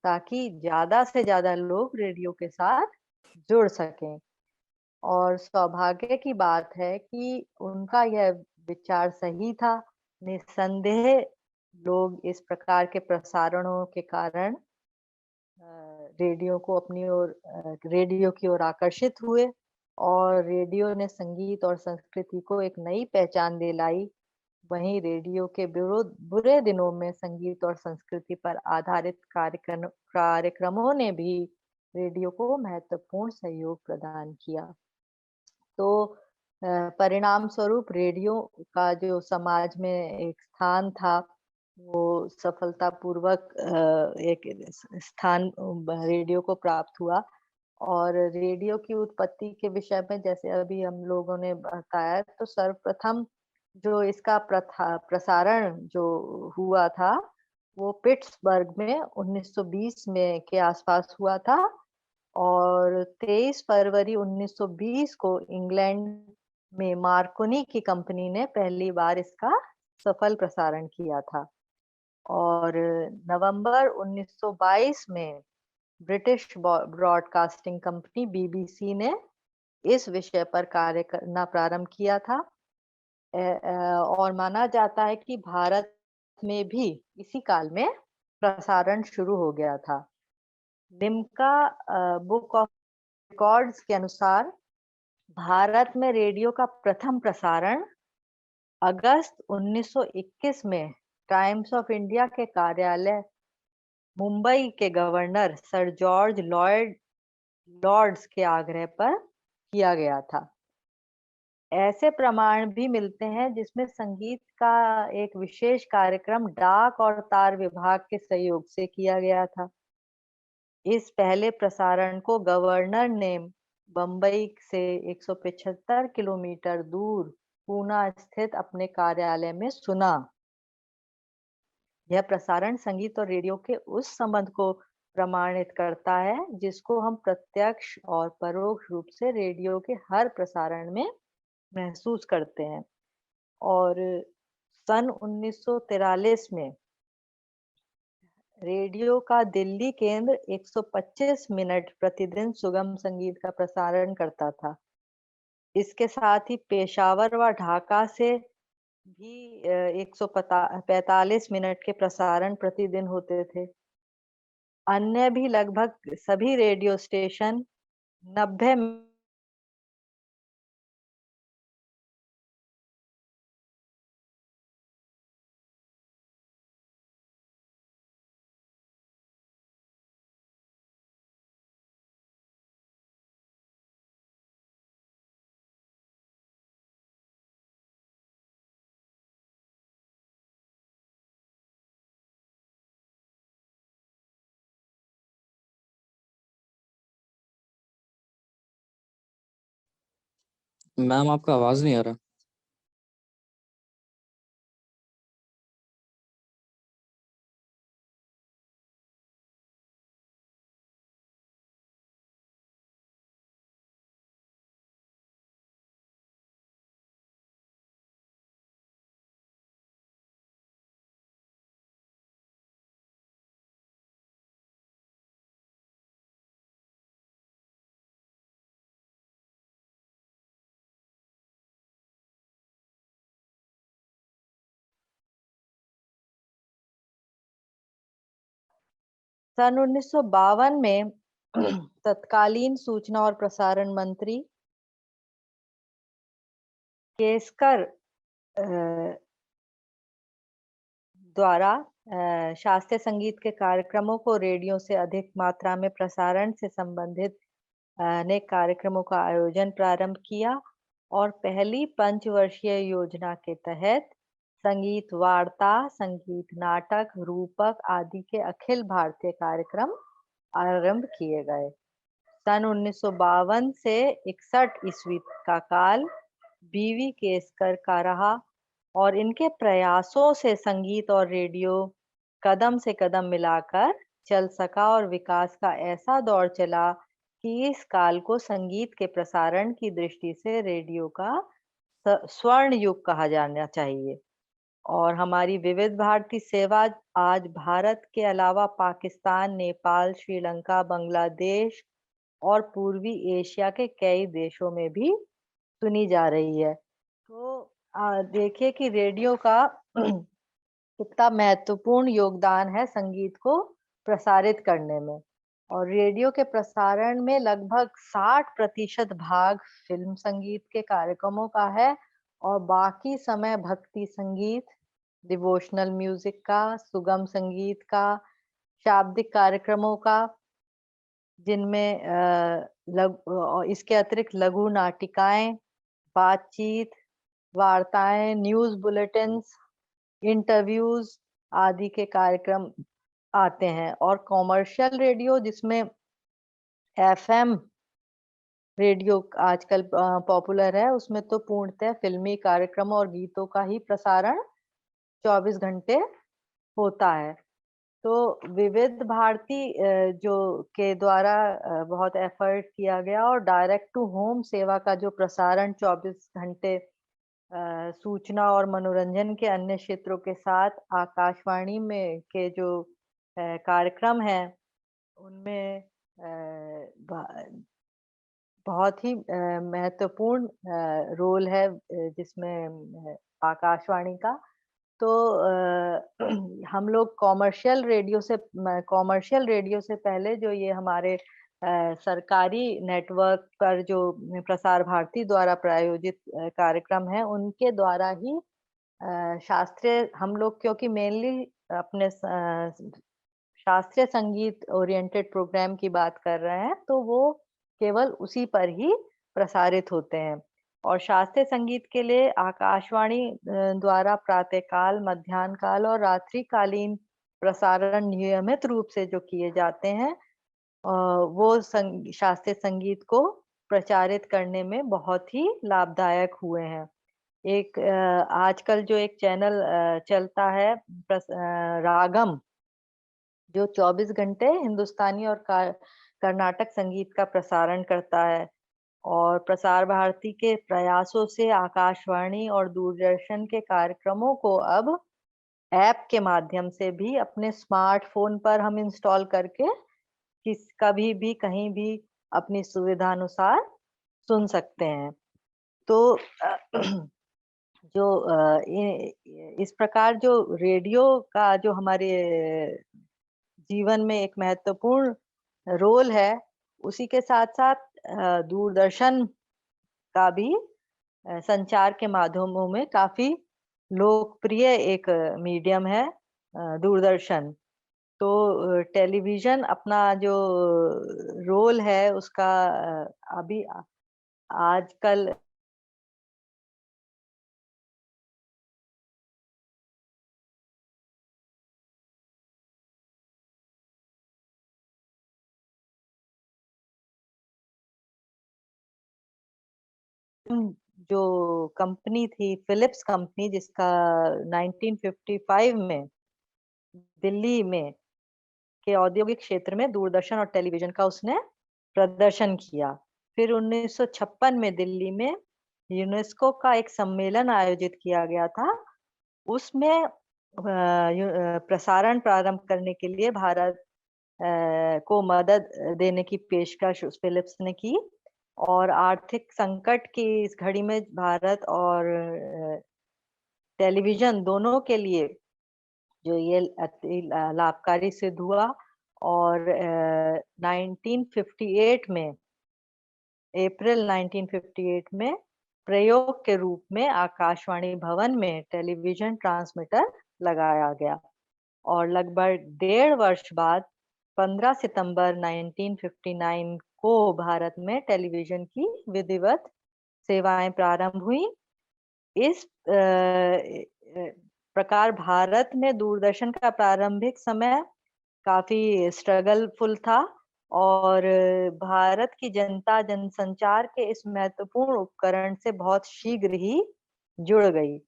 ताकि ज़्यादा से ज़्यादा लोग रेडियो के साथ जुड़ सकें। और सौभाग्य की बात है कि उनका यह विचार सही था। निस्संदेह लोग इस प्रकार के प्रसारणों के कारण रेडियो की ओर आकर्षित हुए और रेडियो ने संगीत और संस्कृति को एक नई पहचान दिलाई। वहीं रेडियो के बुरे दिनों में संगीत और संस्कृति पर आधारित कार्यक्रमों ने भी रेडियो को महत्वपूर्ण सहयोग प्रदान किया। तो परिणाम स्वरूप रेडियो का जो समाज में एक स्थान था, वो सफलतापूर्वक एक स्थान रेडियो को प्राप्त हुआ और रेडियो की उत्पत्ति के विषय में जैसे अभी हम लोगों ने बताया, तो सर्वप्रथम जो इसका प्रसारण जो हुआ था, वो पिट्सबर्ग में 1920 में के आसपास हुआ था और 23 फरवरी 1920 को इंग्लैंड में मार्कोनी की कंपनी ने पहली बार इसका सफल प्रसारण किया था और नवंबर 1922 में ब्रिटिश ब्रॉडकास्टिंग कंपनी बीबीसी ने इस विषय पर कार्य करना प्रारंभ किया था और माना जाता है कि भारत में भी इसी काल में प्रसारण शुरू हो गया था। लिम्का बुक ऑफ रिकॉर्ड्स के अनुसार भारत में रेडियो का प्रथम प्रसारण अगस्त 1921 में टाइम्स ऑफ इंडिया के कार्यालय मुंबई के गवर्नर सर जॉर्ज लॉर्ड्स के आग्रह पर किया गया था। ऐसे प्रमाण भी मिलते हैं जिसमें संगीत का एक विशेष कार्यक्रम डाक और तार विभाग के सहयोग से किया गया था। इस पहले प्रसारण को गवर्नर ने बंबई से 175 किलोमीटर दूर पूना स्थित अपने कार्यालय में सुना। यह प्रसारण संगीत और रेडियो के उस संबंध को प्रमाणित करता है जिसको हम प्रत्यक्ष और परोक्ष रूप से रेडियो के हर प्रसारण में महसूस करते हैं। और सन 1943 में रेडियो का दिल्ली केंद्र 125 मिनट प्रतिदिन सुगम संगीत का प्रसारण करता था। इसके साथ ही पेशावर व ढाका से भी 145 मिनट के प्रसारण प्रतिदिन होते थे। अन्य भी लगभग सभी रेडियो स्टेशन 90मैम आपका आवाज नहीं आ रहा। सन 1952 में तत्कालीन सूचना और प्रसारण मंत्री केसकर द्वारा शास्त्रीय संगीत के कार्यक्रमों को रेडियो से अधिक मात्रा में प्रसारण से संबंधित अनेक कार्यक्रमों का आयोजन प्रारंभ किया और पहली पंचवर्षीय योजना के तहत संगीत वार्ता, संगीत नाटक, रूपक आदि के अखिल भारतीय कार्यक्रम आरंभ किए गए। सन 1952 से 61 ईस्वी का काल बीवी केसकर का रहा और इनके प्रयासों से संगीत और रेडियो कदम से कदम मिलाकर चल सका और विकास का ऐसा दौर चला कि इस काल को संगीत के प्रसारण की दृष्टि से रेडियो का स्वर्ण युग कहा जाना चाहिए। और हमारी विविध भारती सेवा आज भारत के अलावा पाकिस्तान, नेपाल, श्रीलंका, बांग्लादेश और पूर्वी एशिया के कई देशों में भी सुनी जा रही है। तो देखिए कि रेडियो का कितना महत्वपूर्ण योगदान है संगीत को प्रसारित करने में। और रेडियो के प्रसारण में लगभग 60% भाग फिल्म संगीत के कार्यक्रमों का है और बाकी समय भक्ति संगीत, डिवोशनल म्यूजिक का, सुगम संगीत का, शाब्दिक कार्यक्रमों का, जिनमें इसके अतिरिक्त लघु नाटिकाएं, बातचीत, वार्ताएं, न्यूज बुलेटिन्स, इंटरव्यूज आदि के कार्यक्रम आते हैं। और कॉमर्शियल रेडियो जिसमें एफएम रेडियो आजकल पॉपुलर है, उसमें तो पूर्णतः फिल्मी कार्यक्रम और गीतों का ही प्रसारण 24 घंटे होता है। तो विविध भारती जो के द्वारा बहुत एफर्ट किया गया और डायरेक्ट टू होम सेवा का जो प्रसारण 24 घंटे सूचना और मनोरंजन के अन्य क्षेत्रों के साथ आकाशवाणी में के जो कार्यक्रम हैं उनमें बहुत ही महत्वपूर्ण रोल है जिसमें आकाशवाणी का। तो हम लोग कॉमर्शियल रेडियो से पहले जो ये हमारे सरकारी नेटवर्क पर जो प्रसार भारती द्वारा प्रायोजित कार्यक्रम है उनके द्वारा ही शास्त्रीय हम लोग क्योंकि मेनली अपने शास्त्रीय संगीत ओरिएंटेड प्रोग्राम की बात कर रहे हैं तो वो केवल उसी पर ही प्रसारित होते हैं। और शास्त्रीय संगीत के लिए आकाशवाणी द्वारा प्रातःकाल, मध्याह्न काल और रात्रिकालीन प्रसारण नियमित रूप से जो किए जाते हैं वो शास्त्रीय संगीत को प्रचारित करने में बहुत ही लाभदायक हुए हैं। एक आजकल जो एक चैनल चलता है रागम, जो 24 घंटे हिंदुस्तानी और कर्नाटक संगीत का प्रसारण करता है। और प्रसार भारती के प्रयासों से आकाशवाणी और दूरदर्शन के कार्यक्रमों को अब ऐप के माध्यम से भी अपने स्मार्टफोन पर हम इंस्टॉल करके कभी भी कहीं भी अपनी सुविधा अनुसार सुन सकते हैं। तो जो इस प्रकार जो रेडियो का जो हमारे जीवन में एक महत्वपूर्ण रोल है, उसी के साथ साथ दूरदर्शन का भी संचार के माध्यमों में काफी लोकप्रिय एक मीडियम है दूरदर्शन। तो टेलीविजन अपना जो रोल है उसका अभी आजकल जो कंपनी थी फिलिप्स कंपनी, जिसका 1955 में दिल्ली में के औद्योगिक क्षेत्र में दूरदर्शन और टेलीविजन का उसने प्रदर्शन किया। फिर 1956 में दिल्ली में यूनेस्को का एक सम्मेलन आयोजित किया गया था। उसमें प्रसारण प्रारंभ करने के लिए भारत को मदद देने की पेशकश फिलिप्स ने की। और आर्थिक संकट की इस घड़ी में भारत और टेलीविजन दोनों के लिए जो ये लाभकारी सिद्ध हुआ। और 1958 में, अप्रैल 1958 में प्रयोग के रूप में आकाशवाणी भवन में टेलीविजन ट्रांसमीटर लगाया गया और लगभग 1.5 वर्ष बाद 15 सितंबर 1959 को भारत में टेलीविजन की विधिवत सेवाएं प्रारंभ हुई। इस प्रकार भारत में दूरदर्शन का प्रारंभिक समय काफी स्ट्रगलफुल था और भारत की जनता जनसंचार के इस महत्वपूर्ण उपकरण से बहुत शीघ्र ही जुड़ गई।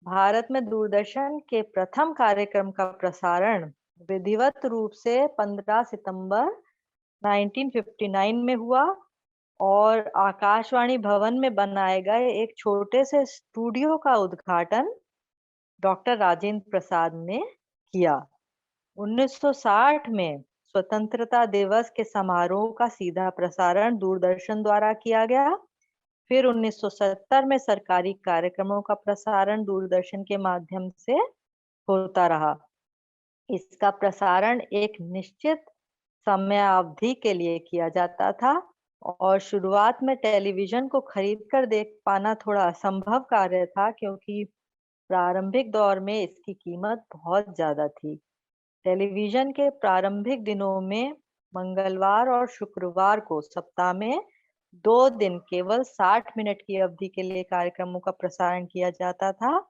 भारत में दूरदर्शन के प्रथम कार्यक्रम का प्रसारण विधिवत रूप से 15 सितंबर 1959 में हुआ और आकाशवाणी भवन में बनाए गए एक छोटे से स्टूडियो का उद्घाटन डॉक्टर राजेंद्र प्रसाद ने किया। 1960 में स्वतंत्रता दिवस के समारोह का सीधा प्रसारण दूरदर्शन द्वारा किया गया। फिर 1970 में सरकारी कार्यक्रमों का प्रसारण दूरदर्शन के माध्यम से होता रहा। इसका प्रसारण एक निश्चित समयावधि के लिए किया जाता था और शुरुआत में टेलीविजन को खरीदकर देख पाना थोड़ा असंभव कार्य था क्योंकि प्रारंभिक दौर में इसकी कीमत बहुत ज्यादा थी। टेलीविजन के प्रारंभिक दिनों में मंगलवार और शुक्रवार को सप्ताह में 2 दिन केवल 60 मिनट की अवधि के लिए कार्यक्रमों का प्रसारण किया जाता था।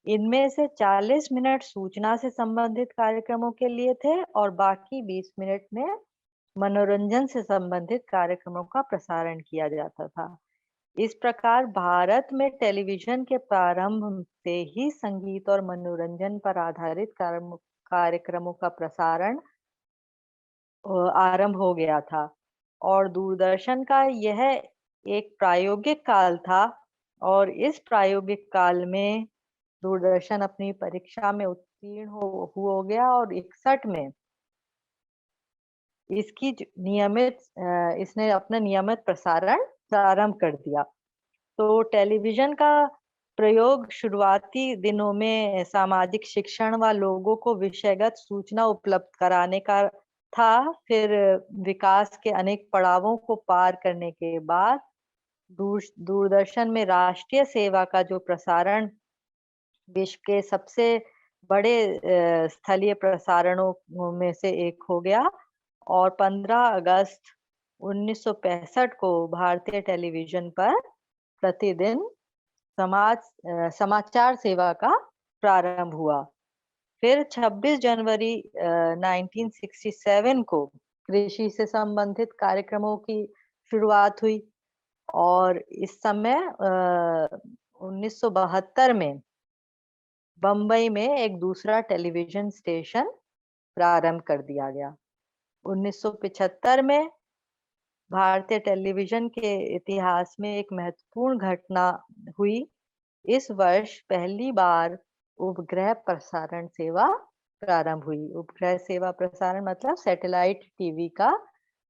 इनमें से 40 मिनट सूचना से संबंधित कार्यक्रमों के लिए थे और बाकी 20 मिनट में मनोरंजन से संबंधित कार्यक्रमों का प्रसारण किया जाता था। इस प्रकार भारत में टेलीविजन के प्रारंभ से ही संगीत और मनोरंजन पर आधारित कार्यक्रमों का प्रसारण आरंभ हो गया था और दूरदर्शन का यह एक प्रायोगिक काल था और इस प्रायोगिक काल में दूरदर्शन अपनी परीक्षा में उत्तीर्ण हो गया और 61 में इसने अपना नियमित प्रसारण प्रारंभ कर दिया। तो टेलीविजन का प्रयोग शुरुआती दिनों में सामाजिक शिक्षण व लोगों को विषयगत सूचना उपलब्ध कराने का था। फिर विकास के अनेक पड़ावों को पार करने के बाद दूरदर्शन में राष्ट्रीय सेवा का जो प्रसारण विश्व के सबसे बड़े स्थलीय प्रसारणों में से एक हो गया और 15 अगस्त 1965 को भारतीय टेलीविजन पर प्रतिदिन समाचार सेवा का प्रारंभ हुआ। फिर 26 जनवरी 1967 को कृषि से संबंधित कार्यक्रमों की शुरुआत हुई और इस समय 1972 में बम्बई में एक दूसरा टेलीविजन स्टेशन प्रारंभ कर दिया गया। 1975 में भारतीय टेलीविजन के इतिहास में एक महत्वपूर्ण घटना हुई। इस वर्ष पहली बार उपग्रह प्रसारण सेवा प्रारंभ हुई। उपग्रह सेवा प्रसारण मतलब सैटेलाइट टीवी का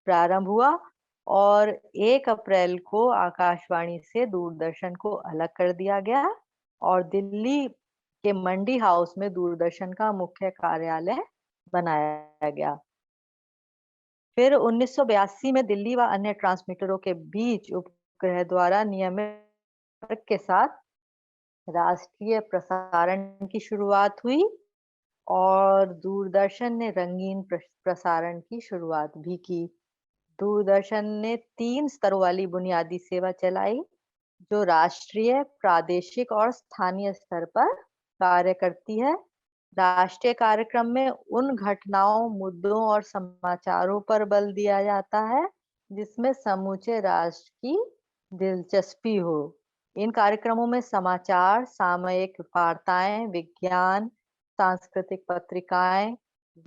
प्रारंभ हुआ और 1 अप्रैल को आकाशवाणी से दूरदर्शन को अलग कर दिया गया और दिल्ली के मंडी हाउस में दूरदर्शन का मुख्य कार्यालय बनाया गया। फिर 1982 में दिल्ली व अन्य ट्रांसमीटरों के बीच उपग्रह द्वारा नियमित के साथ राष्ट्रीय प्रसारण की शुरुआत हुई और दूरदर्शन ने रंगीन प्रसारण की शुरुआत भी की। दूरदर्शन ने 3 स्तरों वाली बुनियादी सेवा चलाई जो राष्ट्रीय, प्रादेशिक और स्थानीय स्तर पर कार्य करती है। राष्ट्रीय कार्यक्रम में उन घटनाओं, मुद्दों और समाचारों पर बल दिया जाता है जिसमें समूचे राष्ट्र की दिलचस्पी हो। इन कार्यक्रमों में समाचार, सामयिक वार्ताएं, विज्ञान, सांस्कृतिक पत्रिकाएं,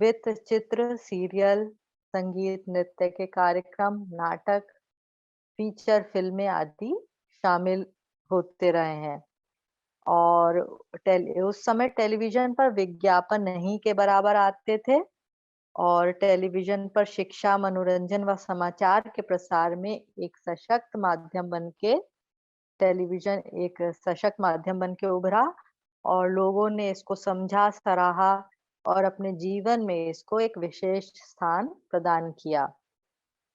वृत्त चित्र, सीरियल, संगीत, नृत्य के कार्यक्रम, नाटक, फीचर फिल्में आदि शामिल होते रहे हैं। और उस समय टेलीविजन पर विज्ञापन नहीं के बराबर आते थे और टेलीविजन पर शिक्षा, मनोरंजन व समाचार के प्रसार में एक सशक्त माध्यम बनके टेलीविजन एक सशक्त माध्यम बनके उभरा और लोगों ने इसको समझा, सराहा और अपने जीवन में इसको एक विशेष स्थान प्रदान किया।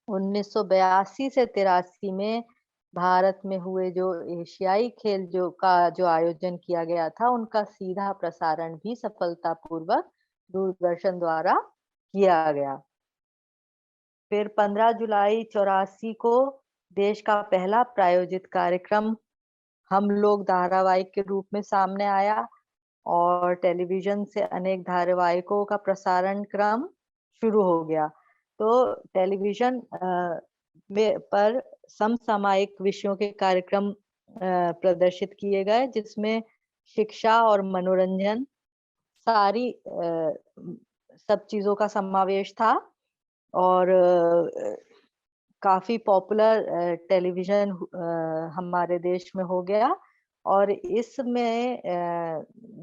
1982 से 83 में भारत में हुए जो एशियाई खेल जो आयोजन किया गया था, उनका सीधा प्रसारण भी सफलतापूर्वक दूरदर्शन द्वारा किया गया। फिर 15 जुलाई 84 को देश का पहला प्रायोजित कार्यक्रम हम लोग धारावाहिक के रूप में सामने आया और टेलीविजन से अनेक धारावाहिकों का प्रसारण क्रम शुरू हो गया। तो टेलीविजन पर समसामयिक विषयों के कार्यक्रम प्रदर्शित किए गए, जिसमें शिक्षा और मनोरंजन सारी सब चीजों का समावेश था और काफी पॉपुलर टेलीविजन हमारे देश में हो गया। और इसमें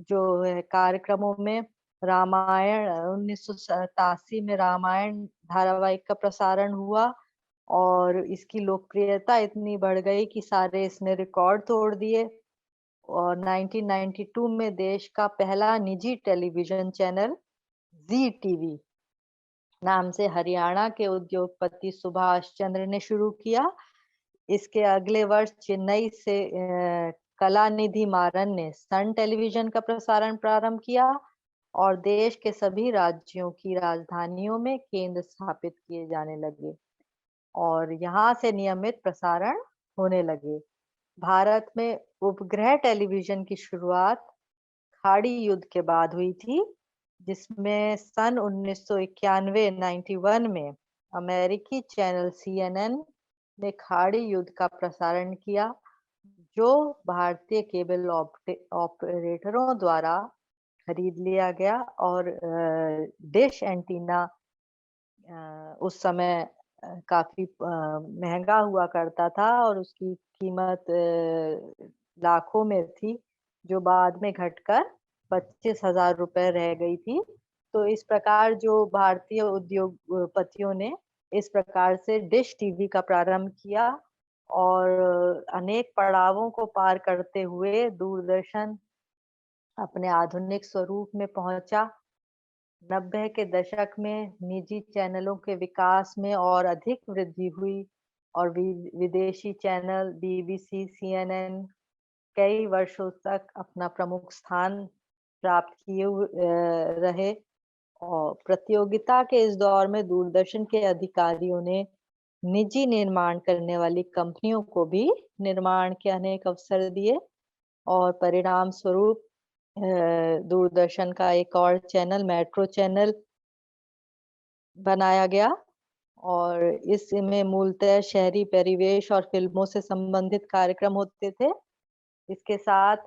जो है कार्यक्रमों में रामायण 1987 में रामायण धारावाहिक का प्रसारण हुआ और इसकी लोकप्रियता इतनी बढ़ गई कि सारे इसने रिकॉर्ड तोड़ दिए। और 1992 में देश का पहला निजी टेलीविजन चैनल जी टीवी नाम से हरियाणा के उद्योगपति सुभाष चंद्र ने शुरू किया। इसके अगले वर्ष चेन्नई से कलानिधि मारन ने सन टेलीविजन का प्रसारण प्रारंभ किया और देश के सभी राज्यों की राजधानियों में केंद्र स्थापित किए जाने लगे और यहाँ से नियमित प्रसारण होने लगे। भारत में उपग्रह टेलीविजन की शुरुआत खाड़ी युद्ध के बाद हुई थी, जिसमें सन 1991 में अमेरिकी चैनल CNN ने खाड़ी युद्ध का प्रसारण किया, जो भारतीय केबल ऑपरेटरों द्वारा खरीद लिया गया और डिश एंटीना उस समय काफी महंगा हुआ करता था और उसकी कीमत लाखों में थी, जो बाद में घटकर 25,000 रुपए रह गई थी। तो इस प्रकार जो भारतीय उद्योगपतियों ने इस प्रकार से डिश टीवी का प्रारंभ किया और अनेक पड़ावों को पार करते हुए दूरदर्शन अपने आधुनिक स्वरूप में पहुंचा। 90 के दशक में निजी चैनलों के विकास में और अधिक वृद्धि हुई और विदेशी चैनल BBC, CNN कई वर्षों तक अपना प्रमुख स्थान प्राप्त किए रहे। और प्रतियोगिता के इस दौर में दूरदर्शन के अधिकारियों ने निजी निर्माण करने वाली कंपनियों को भी निर्माण के अनेक अवसर दिए और परिणाम स्वरूप दूरदर्शन का एक और चैनल मेट्रो चैनल बनाया गया और इसमें मूलतः शहरी परिवेश और फिल्मों से संबंधित कार्यक्रम होते थे। इसके साथ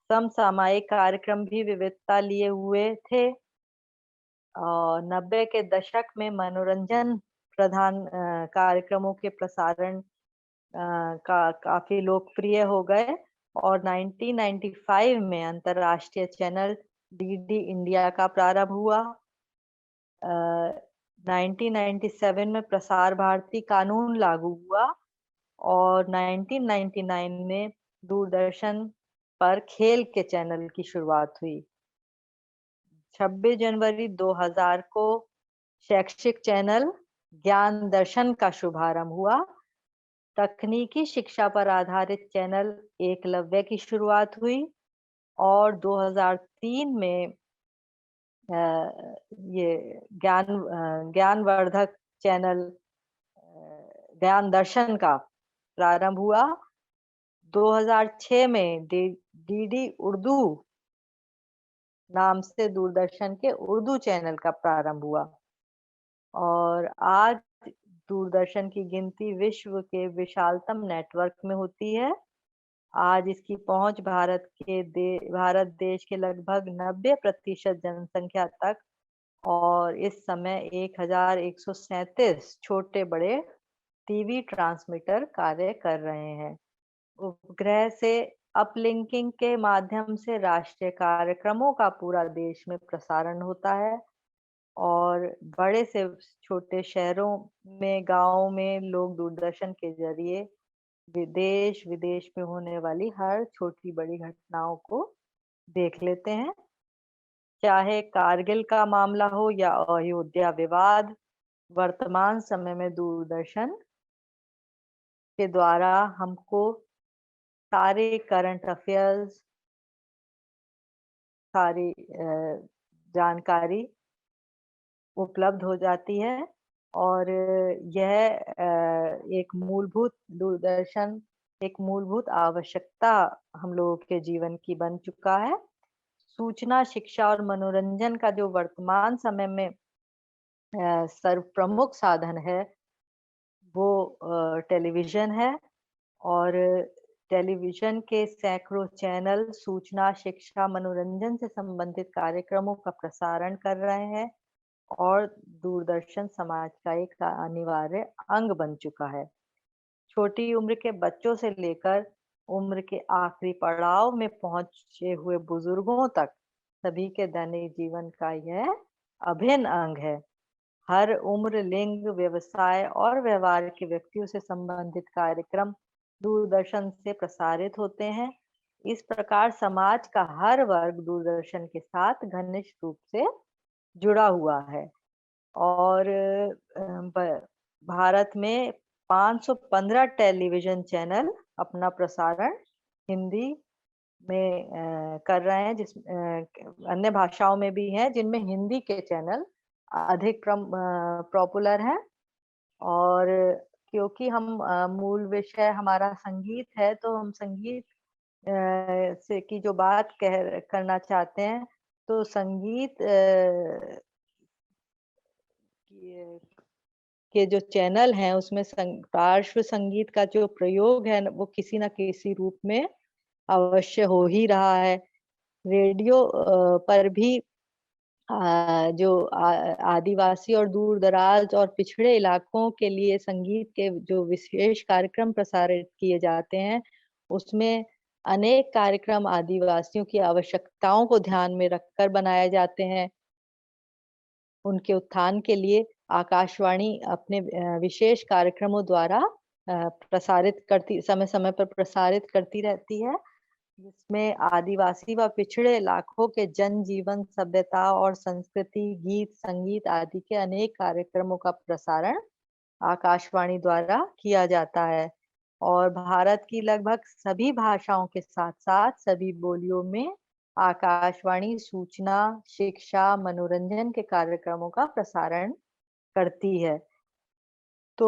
समसामयिक कार्यक्रम भी विविधता लिए हुए थे। 90 के दशक में मनोरंजन प्रधान कार्यक्रमों के प्रसारण काफी लोकप्रिय हो गए और 1995 में अंतरराष्ट्रीय चैनल DD इंडिया का प्रारंभ हुआ। 1997 में प्रसार भारती कानून लागू हुआ और 1999 में दूरदर्शन पर खेल के चैनल की शुरुआत हुई। 26 जनवरी 2000 को शैक्षिक चैनल ज्ञान दर्शन का शुभारंभ हुआ। तकनीकी शिक्षा पर आधारित चैनल एकलव्य की शुरुआत हुई और 2003 में ये ज्ञानवर्धक चैनल ज्ञान दर्शन का प्रारंभ हुआ। 2006 में DD उर्दू नाम से दूरदर्शन के उर्दू चैनल का प्रारंभ हुआ और आज दूरदर्शन की गिनती विश्व के विशालतम नेटवर्क में होती है। आज इसकी पहुंच भारत देश के लगभग 90% जनसंख्या तक और इस समय 1137 छोटे बड़े टीवी ट्रांसमीटर कार्य कर रहे हैं। उपग्रह से अपलिंकिंग के माध्यम से राष्ट्रीय कार्यक्रमों का पूरा देश में प्रसारण होता है और बड़े से छोटे शहरों में, गांवों में लोग दूरदर्शन के जरिए देश विदेश में होने वाली हर छोटी बड़ी घटनाओं को देख लेते हैं। चाहे कारगिल का मामला हो या अयोध्या विवाद, वर्तमान समय में दूरदर्शन के द्वारा हमको सारे करंट अफेयर्स, सारी जानकारी उपलब्ध हो जाती है और यह एक मूलभूत दूरदर्शन एक मूलभूत आवश्यकता हम लोगों के जीवन की बन चुका है। सूचना, शिक्षा और मनोरंजन का जो वर्तमान समय में सर्व प्रमुख साधन है वो टेलीविजन है और टेलीविजन के सैकड़ों चैनल सूचना, शिक्षा, मनोरंजन से संबंधित कार्यक्रमों का प्रसारण कर रहे हैं और दूरदर्शन समाज का एक अनिवार्य अंग बन चुका है। छोटी उम्र के बच्चों से लेकर उम्र के आखिरी पड़ाव में पहुंचे हुए बुजुर्गों तक सभी के दैनिक जीवन का यह अभिन्न अंग है। हर उम्र, लिंग, व्यवसाय और व्यवहार के व्यक्तियों से संबंधित कार्यक्रम दूरदर्शन से प्रसारित होते हैं। इस प्रकार समाज का हर वर्ग दूरदर्शन के साथ घनिष्ठ रूप से जुड़ा हुआ है और भारत में 515 टेलीविजन चैनल अपना प्रसारण हिंदी में कर रहे हैं, अन्य भाषाओं में भी हैं जिनमें हिंदी के चैनल अधिक पॉपुलर हैं। और क्योंकि हम मूल विषय हमारा संगीत है तो हम संगीत से की जो बात करना चाहते हैं तो संगीत के जो चैनल हैं उसमें पार्श्व संगीत का जो प्रयोग है वो किसी न किसी रूप में अवश्य हो ही रहा है। रेडियो पर भी जो आदिवासी और दूर दराज और पिछड़े इलाकों के लिए संगीत के जो विशेष कार्यक्रम प्रसारित किए जाते हैं उसमें अनेक कार्यक्रम आदिवासियों की आवश्यकताओं को ध्यान में रखकर बनाए जाते हैं। उनके उत्थान के लिए आकाशवाणी अपने विशेष कार्यक्रमों द्वारा समय समय पर प्रसारित करती रहती है, जिसमें आदिवासी व पिछड़े इलाकों के जनजीवन, सभ्यता और संस्कृति, गीत, संगीत आदि के अनेक कार्यक्रमों का प्रसारण आकाशवाणी द्वारा किया जाता है और भारत की लगभग सभी भाषाओं के साथ-साथ सभी बोलियों में आकाशवाणी सूचना, शिक्षा, मनोरंजन के कार्यक्रमों का प्रसारण करती है। तो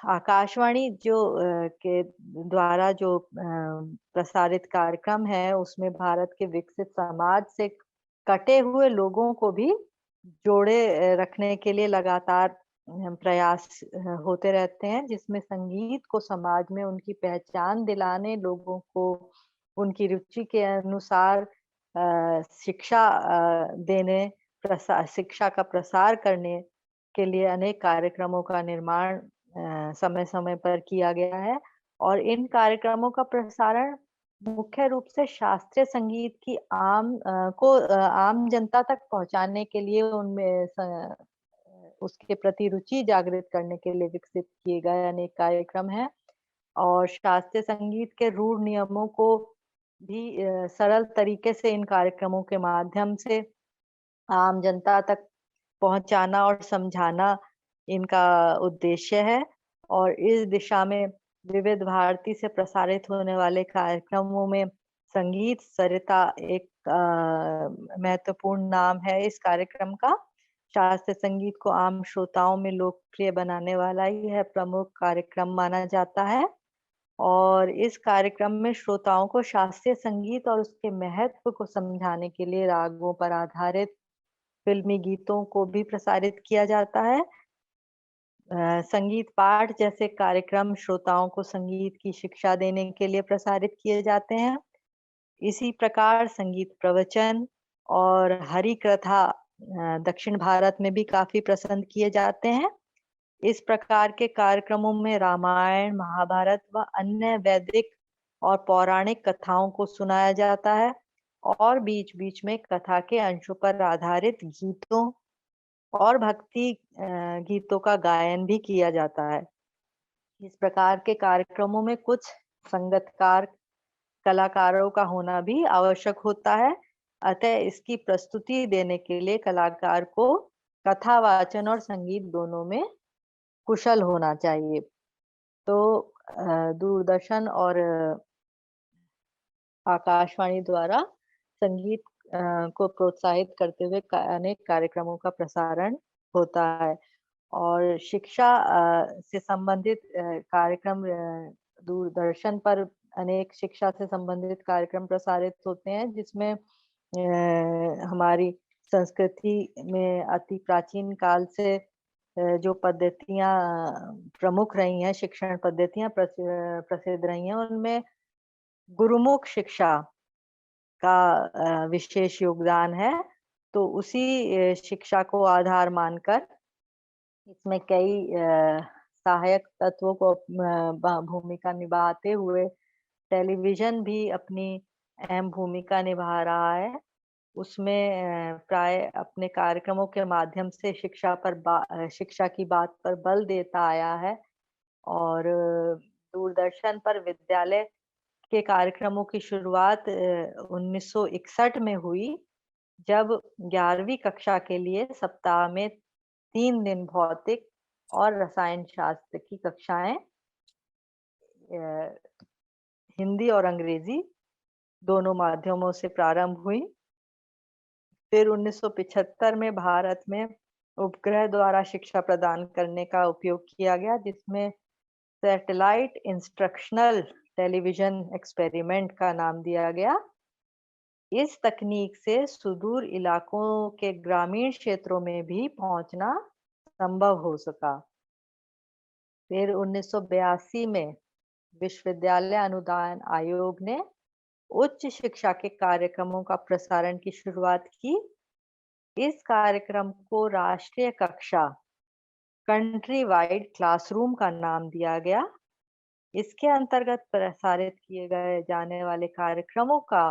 आकाशवाणी के द्वारा जो प्रसारित कार्यक्रम है उसमें भारत के विकसित समाज से कटे हुए लोगों को भी जोड़े रखने के लिए लगातार प्रयास होते रहते हैं, जिसमें संगीत को समाज में उनकी पहचान दिलाने, लोगों को उनकी रुचि के अनुसार शिक्षा देने, शिक्षा का प्रसार करने के लिए अनेक कार्यक्रमों का निर्माण समय समय पर किया गया है और इन कार्यक्रमों का प्रसारण मुख्य रूप से शास्त्रीय संगीत की आम जनता तक पहुंचाने के लिए उनमें उसके प्रति रुचि जागृत करने के लिए विकसित किए गए अनेक कार्यक्रम हैं और शास्त्रीय संगीत के रूढ़ नियमों को भी सरल तरीके से इन कार्यक्रमों के माध्यम से आम जनता तक पहुंचाना और समझाना इनका उद्देश्य है और इस दिशा में विविध भारती से प्रसारित होने वाले कार्यक्रमों में संगीत सरिता एक महत्वपूर्ण नाम है इस कार्यक्रम का। शास्त्रीय संगीत को आम श्रोताओं में लोकप्रिय बनाने वाला यह प्रमुख कार्यक्रम माना जाता है और इस कार्यक्रम में श्रोताओं को शास्त्रीय संगीत और उसके महत्व को समझाने के लिए रागों पर आधारित फिल्मी गीतों को भी प्रसारित किया जाता है। संगीत पाठ जैसे कार्यक्रम श्रोताओं को संगीत की शिक्षा देने के लिए प्रसारित किए जाते हैं। इसी प्रकार संगीत प्रवचन और हरि कथा दक्षिण भारत में भी काफी पसंद किए जाते हैं। इस प्रकार के कार्यक्रमों में रामायण, महाभारत व अन्य वैदिक और पौराणिक कथाओं को सुनाया जाता है और बीच-बीच में कथा के अंशों पर आधारित गीतों और भक्ति गीतों का गायन भी किया जाता है। इस प्रकार के कार्यक्रमों में कुछ संगीतकार कलाकारों का होना भी आवश्यक होता है। अतः इसकी प्रस्तुति देने के लिए कलाकार को कथा वाचन और संगीत दोनों में कुशल होना चाहिए। तो दूरदर्शन और आकाशवाणी द्वारा संगीत को प्रोत्साहित करते हुए अनेक कार्यक्रमों का प्रसारण होता है और शिक्षा से संबंधित कार्यक्रम दूरदर्शन पर अनेक शिक्षा से संबंधित कार्यक्रम प्रसारित होते हैं, जिसमें हमारी संस्कृति में अति प्राचीन काल से जो पद्धतियां प्रमुख रही हैं, शिक्षण पद्धतियां प्रसिद्ध रही हैं, उनमें गुरुमुख शिक्षा का विशेष योगदान है। तो उसी शिक्षा को आधार मानकर इसमें कई सहायक तत्वों को भूमिका निभाते हुए टेलीविजन भी अपनी अहम भूमिका निभा रहा है। उसमें प्राय अपने कार्यक्रमों के माध्यम से शिक्षा की बात पर बल देता आया है और दूरदर्शन पर विद्यालय के कार्यक्रमों की शुरुआत 1961 में हुई, जब 11वीं कक्षा के लिए सप्ताह में 3 दिन भौतिक और रसायन शास्त्र की कक्षाएं हिंदी और अंग्रेजी दोनों माध्यमों से प्रारंभ हुई। फिर 1975 में भारत में उपग्रह द्वारा शिक्षा प्रदान करने का उपयोग किया गया, जिसमें सैटेलाइट इंस्ट्रक्शनल टेलीविजन एक्सपेरिमेंट का नाम दिया गया। इस तकनीक से सुदूर इलाकों के ग्रामीण क्षेत्रों में भी पहुंचना संभव हो सका। फिर 1982 में विश्वविद्यालय अनुदान आयोग ने उच्च शिक्षा के कार्यक्रमों का प्रसारण की शुरुआत की। इस कार्यक्रम को राष्ट्रीय कक्षा कंट्री वाइड क्लासरूम का नाम दिया गया। इसके अंतर्गत प्रसारित किए गए जाने वाले कार्यक्रमों का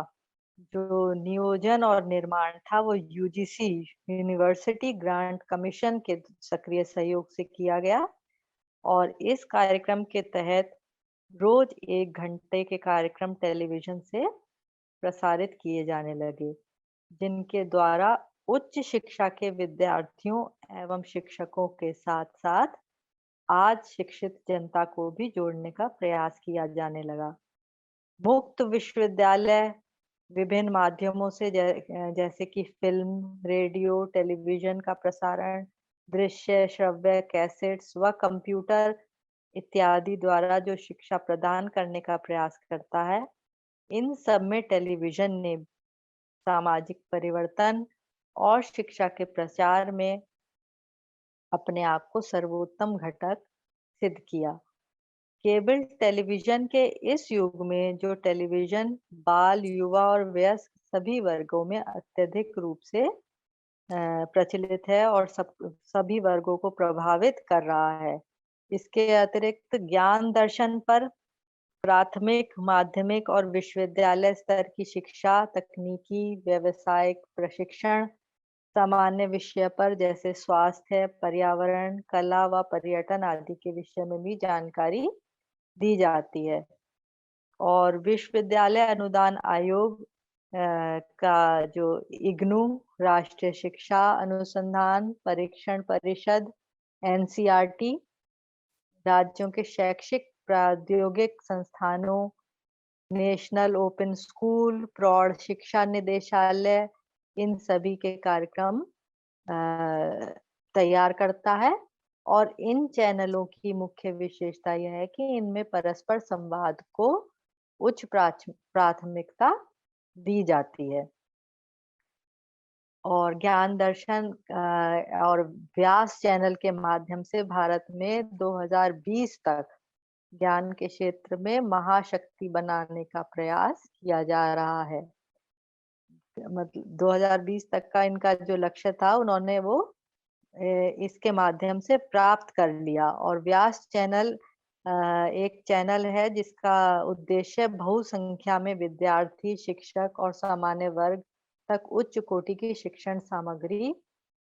जो नियोजन और निर्माण था वो यूजीसी यूनिवर्सिटी ग्रांट कमीशन के सक्रिय सहयोग से किया गया और इस कार्यक्रम के तहत रोज 1 घंटे के कार्यक्रम टेलीविजन से प्रसारित किए जाने लगे, जिनके द्वारा उच्च शिक्षा के विद्यार्थियों एवं शिक्षकों के साथ साथ आज शिक्षित जनता को भी जोड़ने का प्रयास किया जाने लगा। मुक्त विश्वविद्यालय विभिन्न माध्यमों से जैसे कि फिल्म, रेडियो, टेलीविजन का प्रसारण, दृश्य, श्रव्य, कैसेट्स व कंप्यूटर इत्यादि द्वारा जो शिक्षा प्रदान करने का प्रयास करता है, इन सब में टेलीविजन ने सामाजिक परिवर्तन और शिक्षा के प्रचार में अपने आप को सर्वोत्तम घटक सिद्ध किया। केबल टेलीविजन के इस युग में जो टेलीविजन बाल, युवा और वयस्क सभी वर्गों में अत्यधिक रूप से प्रचलित है और सभी वर्गों को प्रभावित कर रहा है। इसके अतिरिक्त ज्ञान दर्शन पर प्राथमिक, माध्यमिक और विश्वविद्यालय स्तर की शिक्षा, तकनीकी, व्यावसायिक प्रशिक्षण, सामान्य विषय पर जैसे स्वास्थ्य, पर्यावरण, कला व पर्यटन आदि के विषय में भी जानकारी दी जाती है। और विश्वविद्यालय अनुदान आयोग का जो इग्नू, राष्ट्रीय शिक्षा अनुसंधान परीक्षण परिषद, एनसीईआरटी, राज्यों के शैक्षिक प्रौद्योगिक संस्थानों, नेशनल ओपन स्कूल, प्रौढ़ शिक्षा निदेशालय, इन सभी के कार्यक्रम तैयार करता है और इन चैनलों की मुख्य विशेषता यह है कि इनमें परस्पर संवाद को उच्च प्राथमिकता दी जाती है। और ज्ञान दर्शन और व्यास चैनल के माध्यम से भारत में 2020 तक ज्ञान के क्षेत्र में महाशक्ति बनाने का प्रयास किया जा रहा है। मतलब 2020 तक का इनका जो लक्ष्य था, उन्होंने वो इसके माध्यम से प्राप्त कर लिया। और व्यास चैनल एक चैनल है जिसका उद्देश्य बहुसंख्या में विद्यार्थी, शिक्षक और सामान्य वर्ग तक उच्च कोटि की शिक्षण सामग्री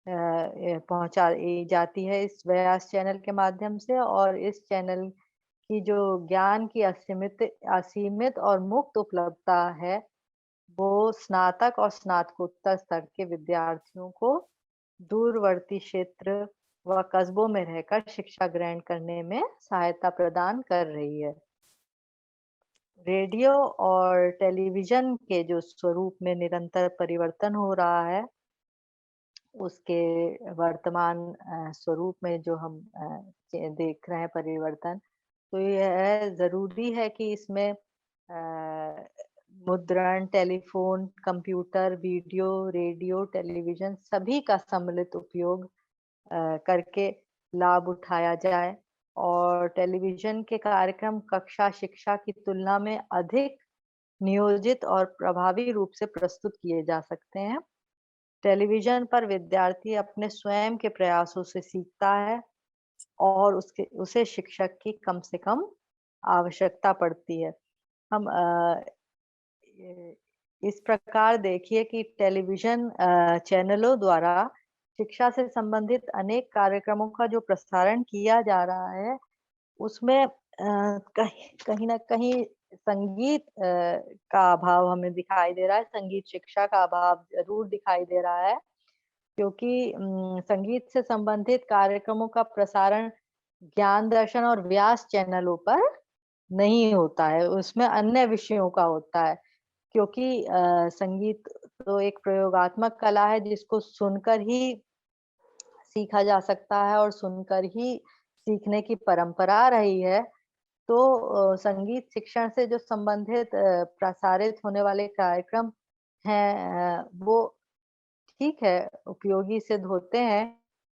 पहुंचाई जाती है इस व्यास चैनल के माध्यम से। और इस चैनल की जो ज्ञान की असीमित और मुक्त उपलब्धता है, वो स्नातक और स्नातकोत्तर स्तर के विद्यार्थियों को दूरवर्ती क्षेत्र व कस्बों में रहकर शिक्षा ग्रहण करने में सहायता प्रदान कर रही है। रेडियो और टेलीविजन के जो स्वरूप में निरंतर परिवर्तन हो रहा है, उसके वर्तमान स्वरूप में जो हम देख रहे हैं परिवर्तन, तो यह ज़रूरी है कि इसमें मुद्रण, telephone, computer, video, radio, television सभी का सम्मिलित उपयोग करके लाभ उठाया जाए और टेलीविजन के कार्यक्रम कक्षा शिक्षा की तुलना में अधिक नियोजित और प्रभावी रूप से प्रस्तुत किए जा सकते हैं। टेलीविजन पर विद्यार्थी अपने स्वयं के प्रयासों से सीखता है और उसे शिक्षक की कम से कम आवश्यकता पड़ती है। हम इस प्रकार देखिए कि टेलीविजन चैनलों द्वारा शिक्षा से संबंधित अनेक कार्यक्रमों का जो प्रसारण किया जा रहा है, उसमें कहीं न कहीं संगीत का अभाव हमें दिखाई दे रहा है, संगीत शिक्षा का अभाव ज़रूर दिखाई दे रहा है, क्योंकि संगीत से संबंधित कार्यक्रमों का प्रसारण ज्ञान दर्शन और व्यास चैनलों पर नहीं होता है, उसमें अन्य विषयों का होता है। क्योंकि संगीत तो एक प्रयोगात्मक कला है जिसको सुनकर ही सीखा जा सकता है और सुनकर ही सीखने की परंपरा रही है। तो संगीत शिक्षण से जो संबंधित प्रसारित होने वाले कार्यक्रम हैं, वो ठीक है, उपयोगी सिद्ध होते हैं,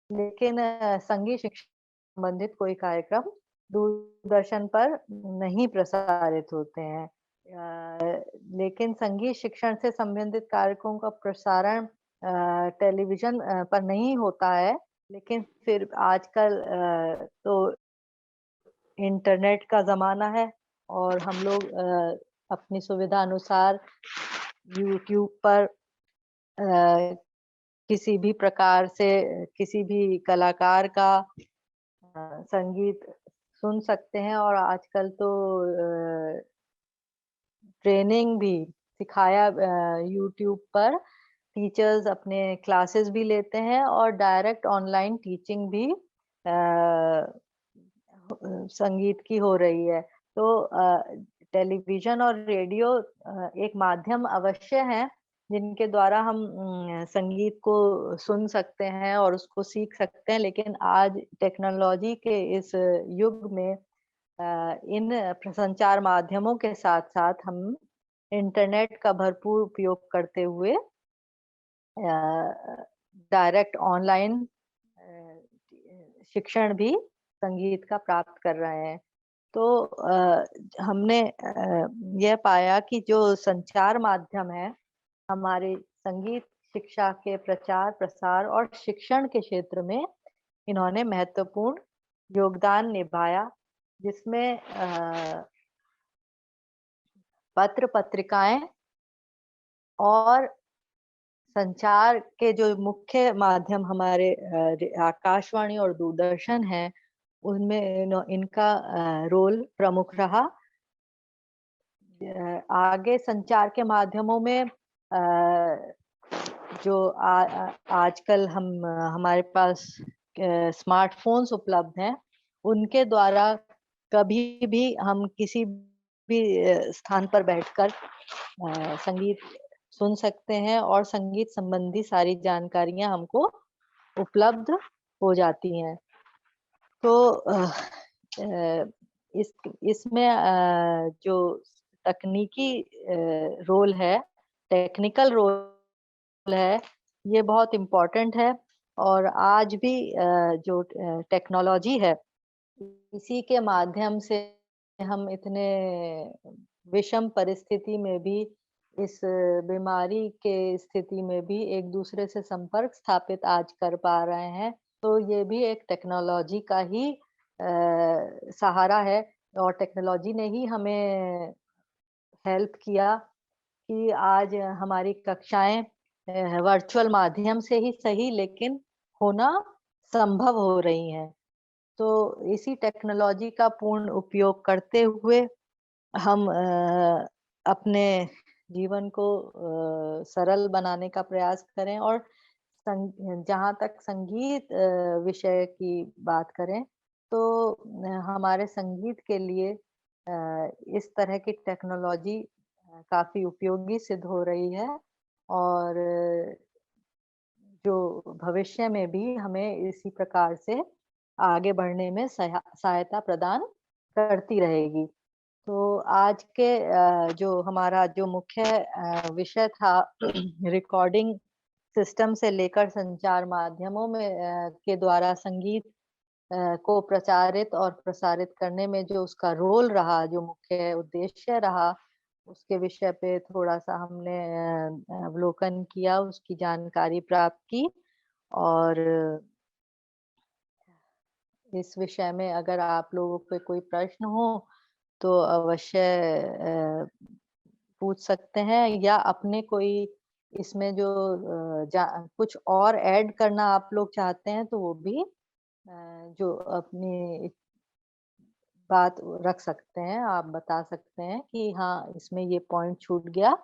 लेकिन संगीत शिक्षा से संबंधित कोई कार्यक्रम दूरदर्शन पर नहीं प्रसारित होते हैं। लेकिन संगीत शिक्षण से संबंधित कार्यक्रमों का प्रसारण टेलीविजन पर नहीं होता है, लेकिन फिर आजकल तो इंटरनेट का ज़माना है और हम लोग अपनी सुविधा अनुसार यूट्यूब पर किसी भी प्रकार से किसी भी कलाकार का संगीत सुन सकते हैं और आजकल तो ट्रेनिंग भी सिखाया यूट्यूब पर टीचर्स अपने क्लासेस भी लेते हैं और डायरेक्ट ऑनलाइन टीचिंग भी संगीत की हो रही है। तो टेलीविज़न और रेडियो एक माध्यम अवश्य है, जिनके द्वारा हम संगीत को सुन सकते हैं और उसको सीख सकते हैं, लेकिन आज टेक्नोलॉजी के इस युग में इन संचार माध्यमों के साथ-साथ हम इंटरनेट का भरपूर उपयोग करते हुए डायरेक्ट ऑनलाइन शिक्षण भी संगीत का प्राप्त कर रहे हैं। तो हमने यह पाया कि जो संचार माध्यम है, हमारे संगीत शिक्षा के प्रचार, प्रसार और शिक्षण के क्षेत्र में इन्होंने महत्वपूर्ण योगदान निभाया, जिसमें पत्र-पत्रिकाएँ और संचार के जो मुख्य माध्यम हमारे आकाशवाणी और दूरदर्शन है, उनमें इनका रोल प्रमुख रहा। आगे संचार के माध्यमों में जो आजकल हमारे पास स्मार्टफ़ोन्स उपलब्ध हैं, उनके द्वारा कभी भी हम किसी भी स्थान पर बैठकर संगीत सुन सकते हैं और संगीत संबंधी सारी जानकारियाँ हमको उपलब्ध हो जाती हैं। तो इसमें जो तकनीकी रोल है, टेक्निकल रोल है, ये बहुत इम्पोर्टेंट है और आज भी जो टेक्नोलॉजी है, इसी के माध्यम से हम इतने विषम परिस्थिति में भी इस बीमारी के स्थिति में भी एक-दूसरे से संपर्क स्थापित आज कर पा रहे हैं। तो ये भी एक टेक्नोलॉजी का ही सहारा है और टेक्नोलॉजी ने ही हमें हेल्प किया कि आज हमारी कक्षाएँ वर्चुअल माध्यम से ही सही लेकिन होना संभव हो रही हैं। तो इसी टेक्नोलॉजी का पूर्ण उपयोग करते हुए हम अपने जीवन को सरल बनाने का प्रयास करें। और जहाँ तक संगीत विषय की बात करें तो हमारे संगीत के लिए इस तरह की टेक्नोलॉजी काफ़ी उपयोगी सिद्ध हो रही है। और जो भविष्य में भी हमें इसी प्रकार से आगे बढ़ने में सहायता प्रदान करती रहेगी। तो आज के जो हमारा जो मुख्य विषय था रिकॉर्डिंग सिस्टम से लेकर संचार माध्यमों में के द्वारा संगीत को प्रचारित और प्रसारित करने में जो उसका रोल रहा, जो मुख्य उद्देश्य रहा, उसके विषय पे थोड़ा-सा हमने अवलोकन किया, उसकी जानकारी प्राप्त की। और इस विषय में अगर आप लोगों पे कोई प्रश्न हो तो अवश्य पूछ सकते हैं, या अपने कोई इसमें जो कुछ और ऐड करना आप लोग चाहते हैं तो वो भी जो अपनी बात रख सकते हैं। आप बता सकते हैं कि हाँ, इसमें ये पॉइंट छूट गया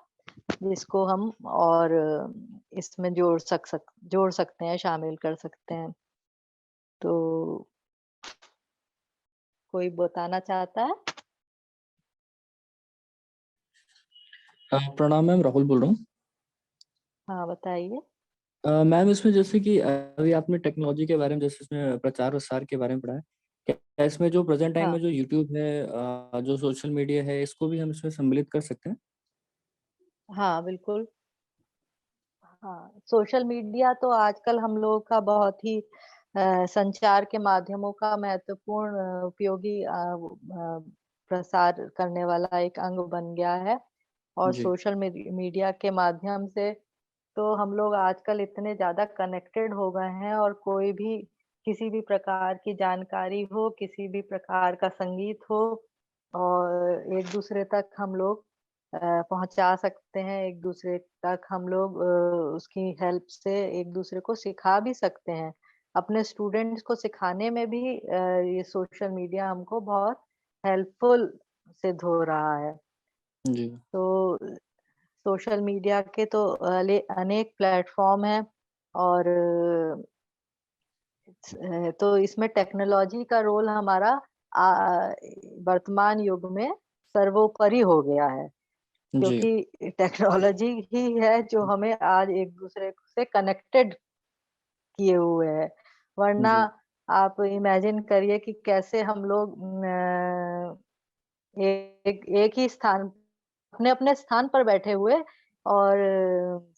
जिसको हम और इसमें जोड़ सकते हैं, शामिल कर सकते हैं। तो कोई बताना चाहता है? प्रणाम मैम, राहुल बोल रहा हूँ। हाँ, बताइए। मैम इसमें जैसे कि अभी आपने टेक्नोलॉजी के बारे में, जैसे इसमें प्रचार प्रसार के बारे में पढ़ा है, क्या इसमें जो प्रेजेंट टाइम हाँ, में जो यूट्यूब है, जो सोशल मीडिया है, इसको भी हम इसमें सम्मिलित कर सकते हैं? हाँ, बिल्कुल। हाँ, सोशल मीडिया तो आजकल हम लोगों का बहुत ही संचार के माध्यमों का महत्वपूर्ण उपयोगी प्रसार करने वाला एक अंग बन गया है। और जी सोशल मीडिया के माध्यम से तो हम लोग आजकल इतने ज़्यादा कनेक्टेड हो गए हैं, और कोई भी किसी भी प्रकार की जानकारी हो, किसी भी प्रकार का संगीत हो, और एक-दूसरे तक हम लोग पहुँचा सकते हैं, एक-दूसरे तक हम लोग उसकी हेल्प से एक-दूसरे को सिखा भी सकते हैं। अपने स्टूडेंट्स को सिखाने में भी ये सोशल मीडिया हमको बहुत हेल्पफुल सिद्ध हो रहा है। जी तो सोशल मीडिया के तो अनेक प्लेटफ़ॉर्म हैं। और तो इसमें टेक्नोलॉजी का रोल हमारा वर्तमान युग में सर्वोपरि हो गया है, जी क्योंकि टेक्नोलॉजी ही है जो हमें आज एक-दूसरे से कनेक्टेड किए हुए है। वरना जी आप इमेजिन करिए कि कैसे हम लोग एक एक ही स्थान अपने-अपने स्थान पर बैठे हुए, और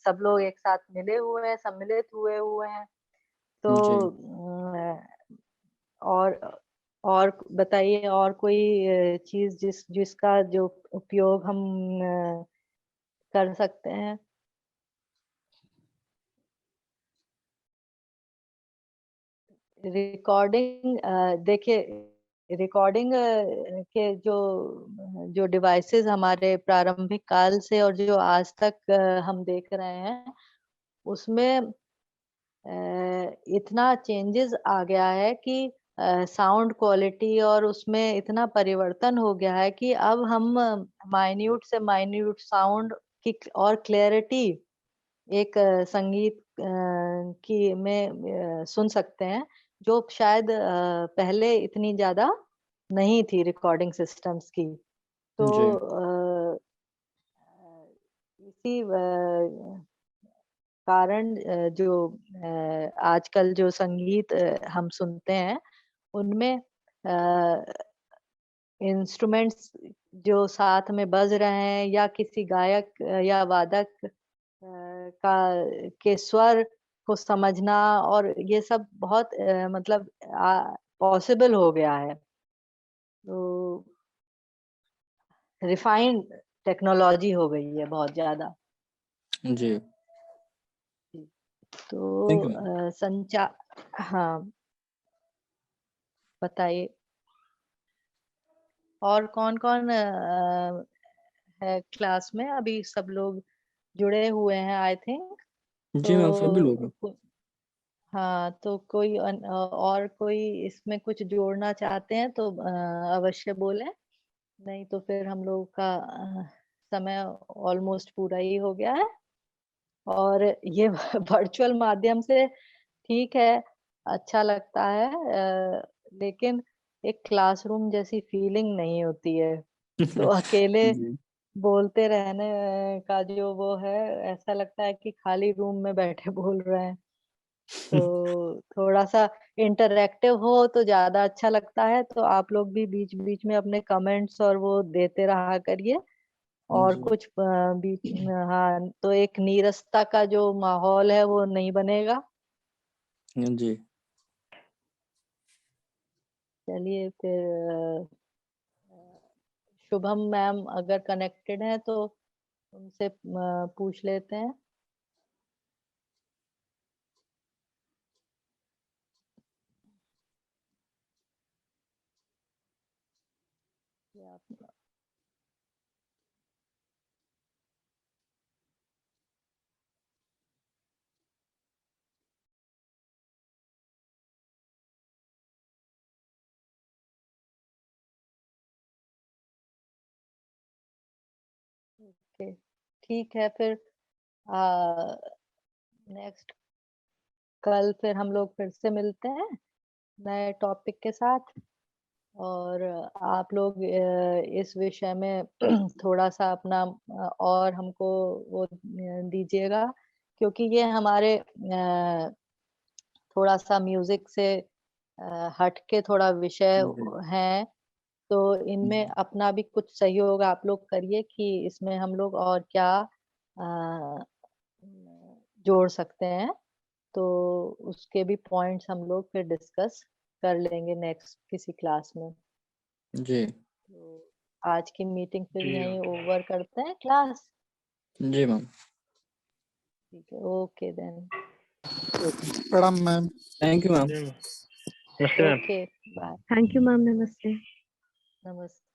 सब लोग एक साथ मिले हुए हैं, सम्मिलित हुए हुए हैं। तो जी और और बताइए, और कोई चीज़ जिसका जो उपयोग हम कर सकते हैं? रिकॉर्डिंग देखिए, रिकॉर्डिंग के जो डिवाइसेस हमारे प्रारंभिक काल से और जो आज तक हम देख रहे हैं, उसमें इतना चेंजेस आ गया है कि साउंड क्वालिटी और उसमें इतना परिवर्तन हो गया है कि अब हम माइन्यूट से माइन्यूट साउंड की और क्लैरिटी एक संगीत की में सुन सकते हैं, जो शायद पहले इतनी ज़्यादा नहीं थी रिकॉर्डिंग सिस्टम्स की। तो जी इसी कारण जो आजकल जो संगीत हम सुनते हैं, उनमें इंस्ट्रूमेंट्स जो साथ में बज रहे हैं, या किसी गायक या वादक का के स्वर को समझना, और ये सब बहुत मतलब पॉसिबल हो गया है। तो रिफाइंड टेक्नोलॉजी हो गई है बहुत ज़्यादा। जी जी। तो थैंक यू मैम। हाँ, बताइए। और कौन-कौन है क्लास में? अभी सब लोग जुड़े हुए हैं आई थिंक। जी मैम, सभी लोग तो हैं। हाँ, तो कोई और कोई इसमें कुछ जोड़ना चाहते हैं तो अवश्य बोलें, नहीं तो फिर हम लोग का समय ऑलमोस्ट पूरा ही हो गया है और ये वर्चुअल माध्यम से ठीक है, अच्छा लगता है, लेकिन एक क्लासरूम जैसी फीलिंग नहीं होती है। तो अकेले जी बोलते रहने का जो वो है, ऐसा लगता है कि खाली रूम में बैठे बोल रहे हैं। तो थोड़ा-सा इंटरैक्टिव हो तो ज़्यादा अच्छा लगता है, तो आप लोग भी बीच-बीच में अपने कमेंट्स और वो देते रहा करिए और जी कुछ बीच में हाँ, तो एक नीरसता का जो माहौल है वो नहीं बनेगा। जी चलिए फिर शुभम मैम अगर कनेक्टेड हैं तो उनसे पूछ लेते हैं। कि आप ओके, ठीक है फिर नेक्स्ट कल फिर हम लोग फिर से मिलते हैं नए टॉपिक के साथ और आप लोग इस विषय में थोड़ा-सा अपना और हमको वो दीजिएगा क्योंकि ये हमारे थोड़ा-सा म्यूज़िक से हट के थोड़ा विषय जी हैं, तो इनमें जी अपना भी कुछ सहयोग आप लोग करिए कि इसमें हम लोग और क्या जोड़ सकते हैं। तो उसके भी पॉइंट्स हम लोग फिर डिस्कस कर लेंगे नेक्स्ट किसी क्लास में। जी तो आज की मीटिंग फिर जी यहीं ओके ओवर करते हैं क्लास। जी मैम ठीक है, ओके देन। प्रणाम मैम। थैंक यू मैम नमस्ते ma'am okay, bye, Thank you, ma'am. Namaste. नमस्ते।